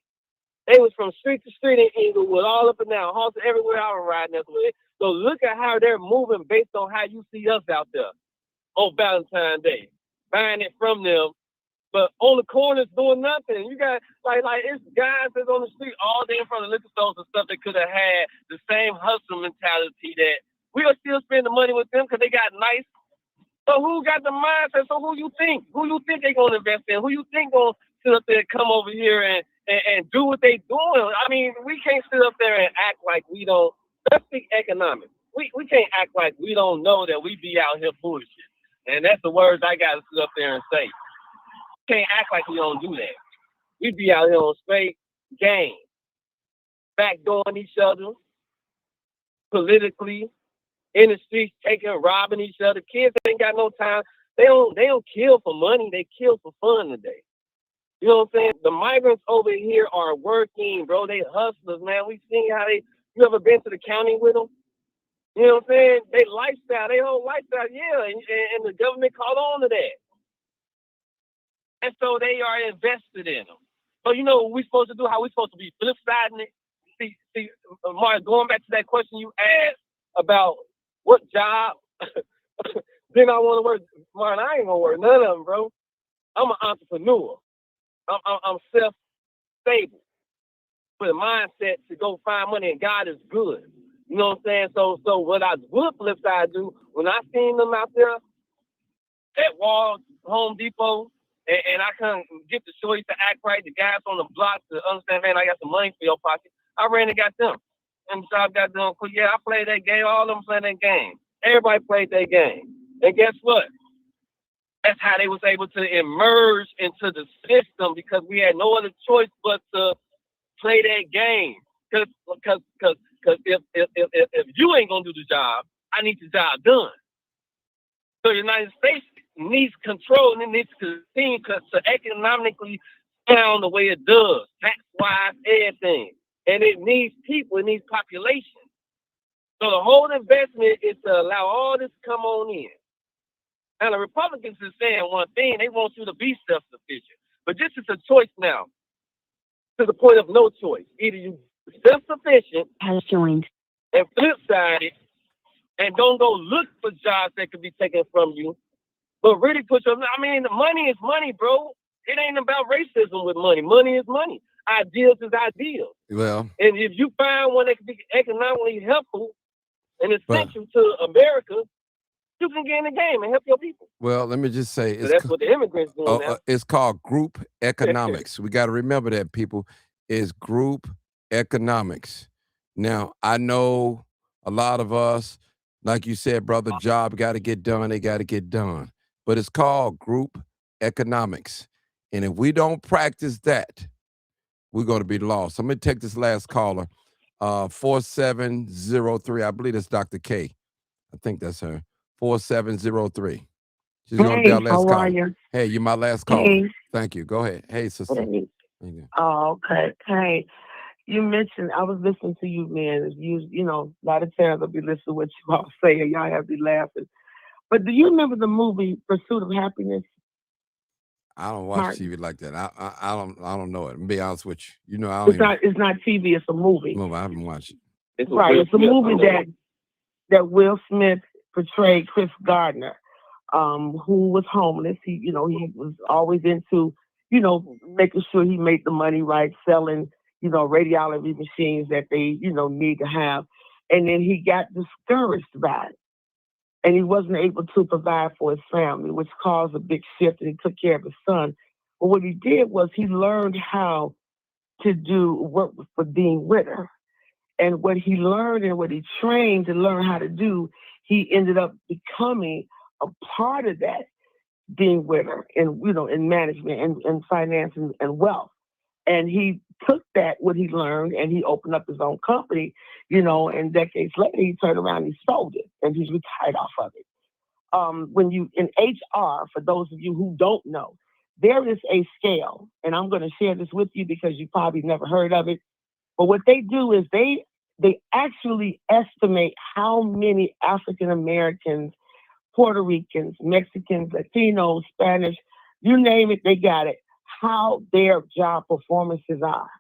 Speaker 5: They was from street to street in Inglewood, all up and down, horses everywhere I was riding that way. So look at how they're moving based on how you see us out there on Valentine's Day, buying it from them. But on the corners doing nothing. You got like it's guys that's on the street all day in front of liquor stores and stuff that could have had the same hustle mentality that we are still spending money with them because they got nice. So who got the mindset? So who you think? Who you think they gonna invest in? Who you think gonna sit up there and come over here and do what they doing? I mean, we can't sit up there and act like we don't. Let's speak economics. We can't act like we don't know that we be out here bullshit. And that's the words I got to sit up there and say. We can't act like we don't do that. We be out here on straight game, backdooring each other politically, in the streets, robbing each other. Kids ain't got no time. They don't kill for money. They kill for fun today. You know what I'm saying? The migrants over here are working, bro. They hustlers, man. We seen how you ever been to the county with them? You know what I'm saying? They whole lifestyle, yeah. And the government caught on to that. And so they are invested in them. So you know what we're supposed to do, how we're supposed to be flip-siding it? See, Mark, going back to that question you asked about what job, then I want to work. Mark, I ain't going to work none of them, bro. I'm an entrepreneur. I'm self-stable with a mindset to go find money, and God is good. You know what I'm saying? So what I would flip side do, when I seen them out there at Home Depot, and I couldn't get the shorties to act right, the guys on the block to understand, man, I got some money for your pocket, I ran and got them. And so I got them, yeah, I played that game, all of them played that game. Everybody played that game. And guess what? That's how they was able to emerge into the system, because we had no other choice but to play that game. Because if you ain't gonna do the job, I need the job done. So the United States needs control, and it needs to continue to economically sound the way it does, tax-wise, everything. And it needs people, it needs population. So the whole investment is to allow all this to come on in. And the Republicans are saying one thing, they want you to be self-sufficient. But this is a choice now, to the point of no choice. Either you self-sufficient
Speaker 6: Has joined.
Speaker 5: and flip-sided and don't go look for jobs that could be taken from you, but really put your, money is money, bro. It ain't about racism with money. Money is money. Ideals is ideals.
Speaker 1: Well,
Speaker 5: and if you find one that can be economically helpful and essential to America, you can get in the game and help your people.
Speaker 1: Well, let me just say,
Speaker 5: So that's what the immigrants doing now.
Speaker 1: It's called group economics. We got to remember that, people. It's group economics. Now, I know A lot of us, like you said, brother, job got to get done. They got to get done. But it's called group economics. And if we don't practice that, we're going to be lost. I'm going to take this last caller, 4703. I believe it's Dr. K. I think that's her. 4703. She's going to be our last
Speaker 9: How are
Speaker 1: caller.
Speaker 9: you?
Speaker 1: Hey, you're my last caller.
Speaker 9: Hey.
Speaker 1: Thank you. Go ahead. Hey, sister.
Speaker 9: Hey. Oh, okay. Hey, you mentioned, I was listening to you, man. You know, a lot of times I'll be listening to what you all say, and y'all have me laughing. But do you remember the movie Pursuit of Happiness?
Speaker 1: I don't watch
Speaker 9: Martin?
Speaker 1: TV like that. I don't know it. To be honest with you. You know, I don't
Speaker 9: It's not TV, it's a movie.
Speaker 1: No, I haven't watched it.
Speaker 9: It's a movie that Will Smith portrayed Chris Gardner, who was homeless. He was always into, making sure he made the money right, selling, radiology machines that they, need to have. And then he got discouraged by it. And he wasn't able to provide for his family, which caused a big shift, and he took care of his son. But what he did was he learned how to do work for Dean Witter. And what he learned and what he trained to learn how to do, he ended up becoming a part of that Dean Witter in management and finance and wealth. And he took what he learned, and he opened up his own company, and decades later he turned around and he sold it, and he's retired off of it. When you in HR, for those of you who don't know, there is a scale, and I'm going to share this with you because you probably never heard of it. But what they do is they actually estimate how many African Americans, Puerto Ricans, Mexicans, Latinos, Spanish, you name it, they got it, how their job performances are.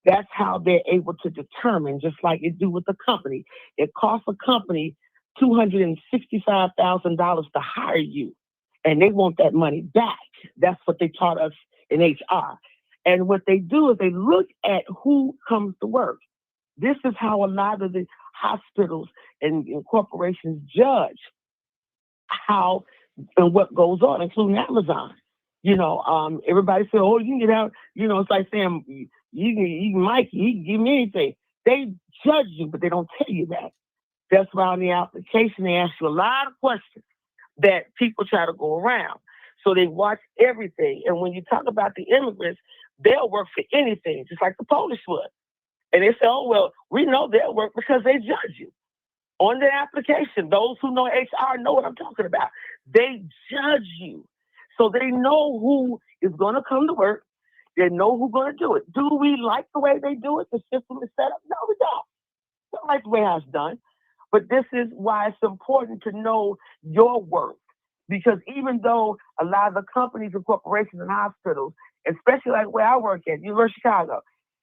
Speaker 9: That's how they're able to determine, just like it do with the company. It costs a company $265,000 to hire you, and they want that money back. That's what they taught us in HR. And what they do is they look at who comes to work. This is how a lot of the hospitals and corporations judge how and what goes on, including Amazon. Everybody says, "Oh, you can get out." It's like saying, "You can Mike, you can give me anything." They judge you, but they don't tell you that. That's why on the application they ask you a lot of questions that people try to go around. So they watch everything. And when you talk about the immigrants, they'll work for anything, just like the Polish would. And they say, "Oh, well, we know they'll work because they judge you." On the application, those who know HR know what I'm talking about. They judge you. So they know who is going to come to work. They know who's going to do it. Do we like the way they do it? The system is set up? No, we don't. We don't like the way it's done. But this is why it's important to know your worth. Because even though a lot of the companies and corporations and hospitals, especially like where I work at, University of Chicago,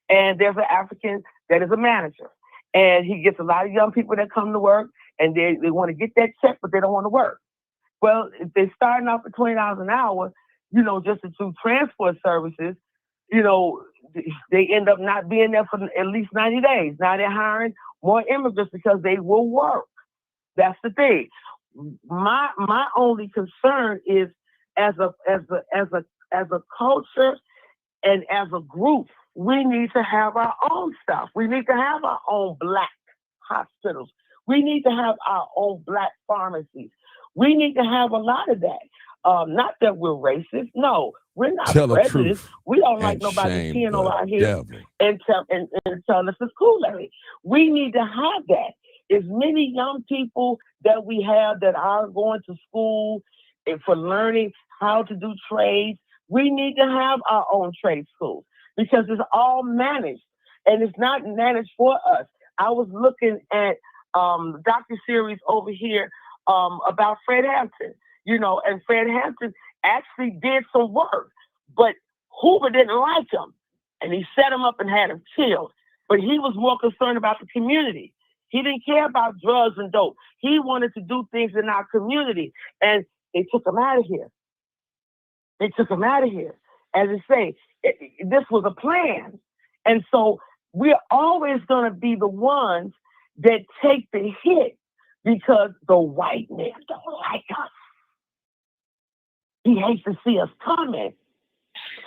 Speaker 9: and there's an African that is a manager. And he gets a lot of young people that come to work, and they want to get that check, but they don't want to work. Well, if they're starting off at $20 an hour, just to do transport services, they end up not being there for at least 90 days. Now they're hiring more immigrants because they will work. That's the thing. My only concern is as a culture and as a group, we need to have our own stuff. We need to have our own Black hospitals. We need to have our own Black pharmacies. We need to have a lot of that. Not that we're racist. No, we're not prejudiced. We don't like nobody peeing over our heads and telling us it's Kool-Aid. We need to have that. As many young people that we have that are going to school and for learning how to do trades, we need to have our own trade schools because it's all managed and it's not managed for us. I was looking at docuseries over here about Fred Hampton, and Fred Hampton actually did some work, but Hoover didn't like him, and he set him up and had him killed. But he was more concerned about the community. He didn't care about drugs and dope. He wanted to do things in our community, and they took him out of here. They took him out of here. As I say, this was a plan. And so we're always going to be the ones that take the hit because the white man don't like us. He hates to see us coming.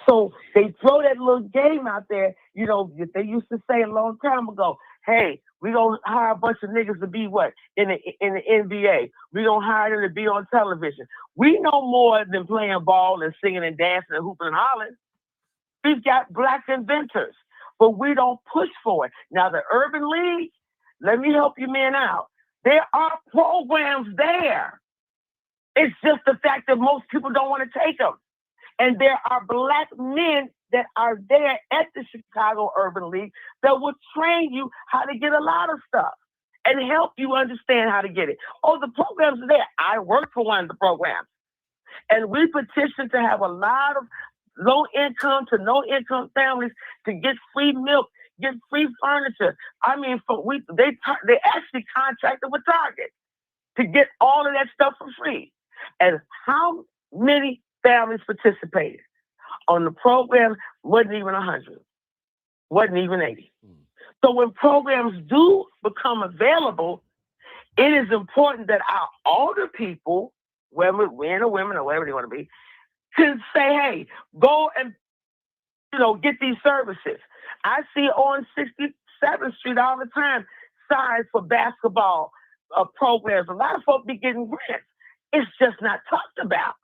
Speaker 9: So they throw that little game out there, they used to say a long time ago, hey, we gonna hire a bunch of niggas to be what in the NBA. We gonna hire them to be on television. We know more than playing ball and singing and dancing and hooping and hollering. We've got black inventors, but we don't push for it. Now the Urban League, let me help you men out. There are programs there. It's just the fact that most people don't want to take them. And there are black men that are there at the Chicago Urban League that will train you how to get a lot of stuff and help you understand how to get it. Oh, the programs are there. I work for one of the programs. And we petition to have a lot of low income to no income families to get free milk, get free furniture. I mean, they actually contracted with Target to get all of that stuff for free. And how many families participated? On the program, wasn't even 100, wasn't even 80. So when programs do become available, it is important that our older people, whether men or women or whatever they want to be, can say, hey, go and, get these services. I see on 67th Street all the time signs for basketball programs. A lot of folks be getting grants. It's just not talked about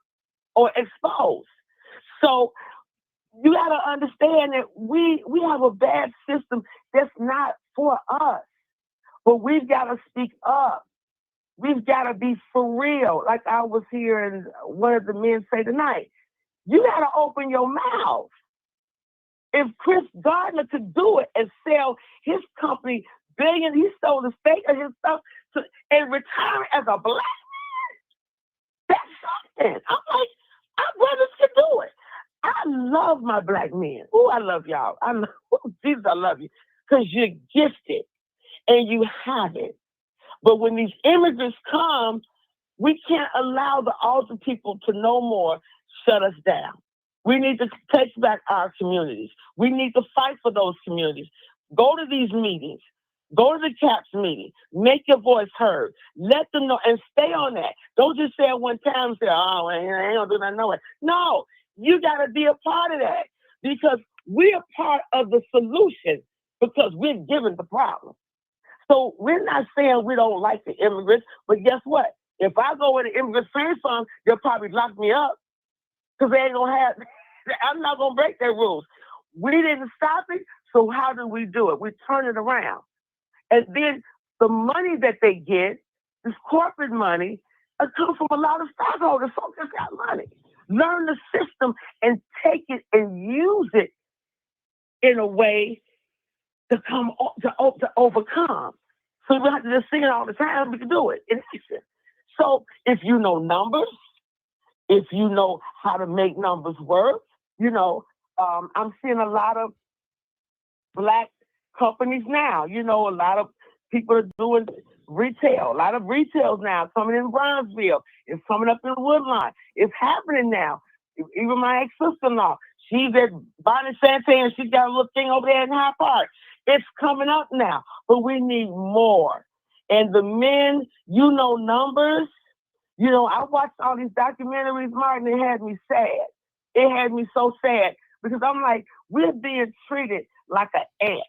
Speaker 9: or exposed. So you got to understand that we have a bad system that's not for us, but we've got to speak up. We've got to be for real. Like I was hearing one of the men say tonight, you got to open your mouth. If Chris Gardner could do it and sell his company billion, he sold the stake of his stuff and retire as a black man, that's something. I'm like, our brothers can do it. I love my black men. Oh, I love y'all. Jesus, I love you. Because you're gifted and you have it. But when these immigrants come, we can't allow the older people to no more shut us down. We need to take back our communities. We need to fight for those communities. Go to these meetings. Go to the CAPS meeting. Make your voice heard. Let them know and stay on that. Don't just say it one time and say, oh, I ain't gonna do nothing. No, you got to be a part of that because we're part of the solution because we're given the problem. So we're not saying we don't like the immigrants, but guess what? If I go where the immigrants came from, they'll probably lock me up because they ain't gonna have. I'm not gonna break their rules. We didn't stop it, so how do we do it? We turn it around, and then the money that they get, this corporate money, it comes from a lot of stockholders. Folks just got money. Learn the system and take it and use it in a way to overcome. So we don't have to just sing it all the time. We can do it in action. So if you know numbers, if you know how to make numbers work, I'm seeing a lot of black companies now. A lot of people are doing retail. A lot of retails now coming in Brownsville. It's coming up in Woodlawn. It's happening now. Even my ex-sister-in-law, she's at Bonnie Sante and she's got a little thing over there in High Park. It's coming up now, but we need more. And the men, numbers. I watched all these documentaries, Martin, it had me sad. It had me so sad because I'm like, we're being treated like an ant.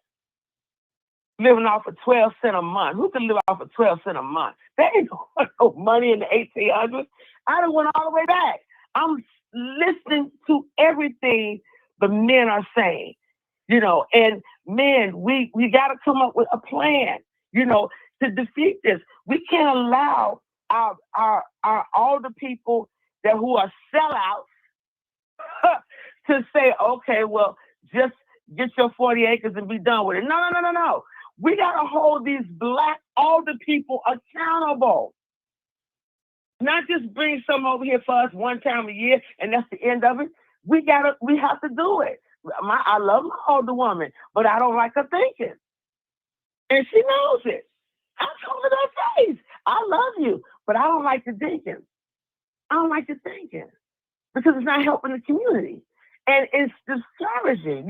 Speaker 9: Living off of 12 cents a month. Who can live off of 12 cents a month? That ain't no money in the 1800s. I done went all the way back. I'm listening to everything the men are saying, and men, we got to come up with a plan, to defeat this. We can't allow our older people who are sellouts to say, okay, well, just get your 40 acres and be done with it. No. We got to hold these black older people accountable. Not just bring some over here for us one time a year and that's the end of it. We have to do it. I love my older woman, but I don't like her thinking. And she knows it. I told her that face. I love you, but I don't like the thinking. I don't like the thinking because it's not helping the community. And it's discouraging.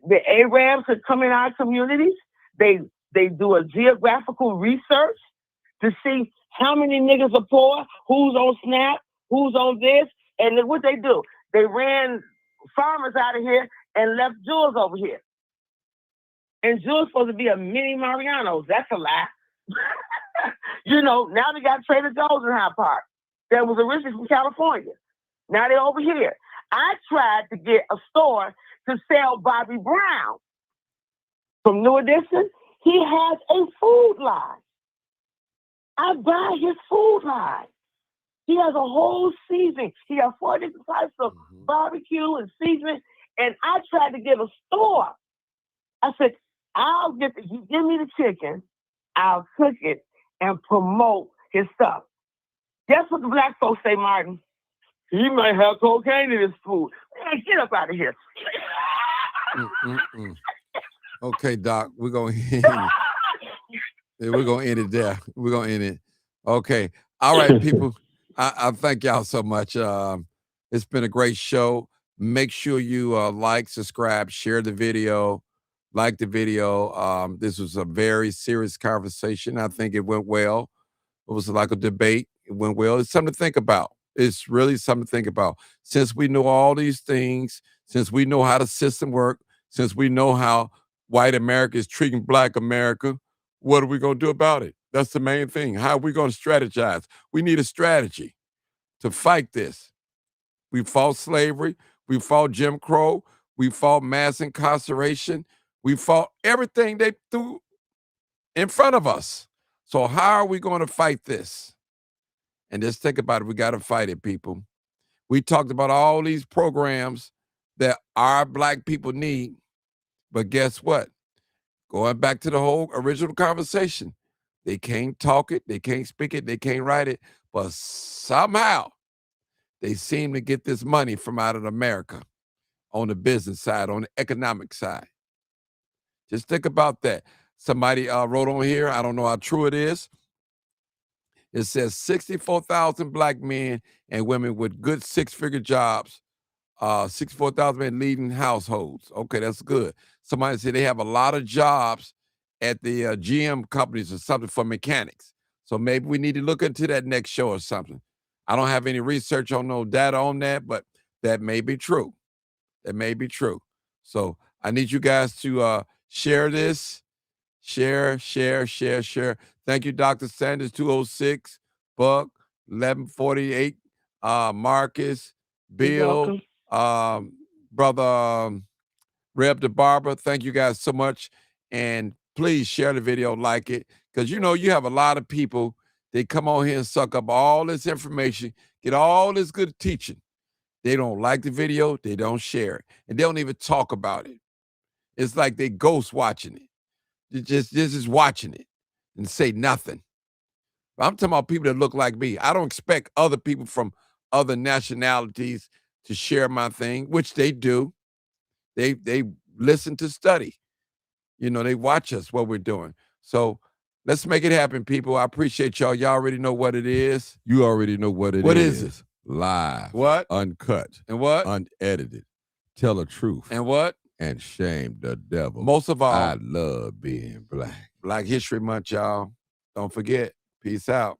Speaker 9: The Arabs that come in our communities, they do a geographical research to see how many niggas are poor, who's on SNAP, who's on this, and then what they do. They ran farmers out of here and left jewels over here. And Jewel's supposed to be a mini Mariano's. That's a lie. You know, now they got Trader Joe's in Hyde Park. That was originally from California. Now they're over here. I tried to get a store to sell Bobby Brown from New Edition. He has a food line. I buy his food line. He has a whole season. He has 4 different types of barbecue and seasoning. And I tried to get a store. I said, you give me the chicken, I'll cook it and promote his stuff. Guess what the black folks say, Martin? He might have cocaine in his food. Man, get up out of here.
Speaker 1: Okay, Doc, we're going to end it. Yeah, we're going to end it there. We're going to end it. Okay. All right, people. I thank y'all so much. It's been a great show. Make sure you like, subscribe, share the video, like the video. This was a very serious conversation. I think it went well. It was like a debate. It went well. It's something to think about. It's really something to think about. Since we know all these things, since we know how the system works, since we know how white America is treating black America, what are we going to do about it? That's the main thing. How are we going to strategize? We need a strategy to fight this. We fought slavery. We fought Jim Crow. We fought mass incarceration. We fought everything they threw in front of us. So how are we going to fight this? And just think about it. We got to fight it, people. We talked about all these programs that our black people need. But guess what? Going back to the whole original conversation, they can't talk it, they can't speak it, they can't write it, but somehow they seem to get this money from out of America on the business side, on the economic side. Just think about that. Somebody wrote on here, I don't know how true it is. It says 64,000 black men and women with good 6-figure jobs, 64,000 men leading households. Okay, that's good. Somebody said they have a lot of jobs at the GM companies or something for mechanics. So maybe we need to look into that next show or something. I don't have any research on no data on that, but that may be true. That may be true. So I need you guys to share this. Share. Thank you, Dr. Sanders, 206, Buck, 1148, Marcus, Bill, Brother Reb the Barber. Thank you guys so much. And please share the video, like it, because you know you have a lot of people, they come on here and suck up all this information, get all this good teaching. They don't like the video, they don't share it, and they don't even talk about it. It's like they ghost watching it. They're just watching it and say nothing. I'm talking about people that look like me. I don't expect other people from other nationalities to share my thing, which they do. They listen to study. You know, they watch us, what we're doing. So let's make it happen, people. I appreciate y'all. Y'all already know what it is.
Speaker 2: You already know what it is.
Speaker 1: What is it?
Speaker 2: Live.
Speaker 1: What?
Speaker 2: Uncut.
Speaker 1: And what?
Speaker 2: Unedited. Tell the truth.
Speaker 1: And what?
Speaker 2: And shame the devil.
Speaker 1: Most of all,
Speaker 2: I love being black.
Speaker 1: Black History Month, y'all. Don't forget. Peace out.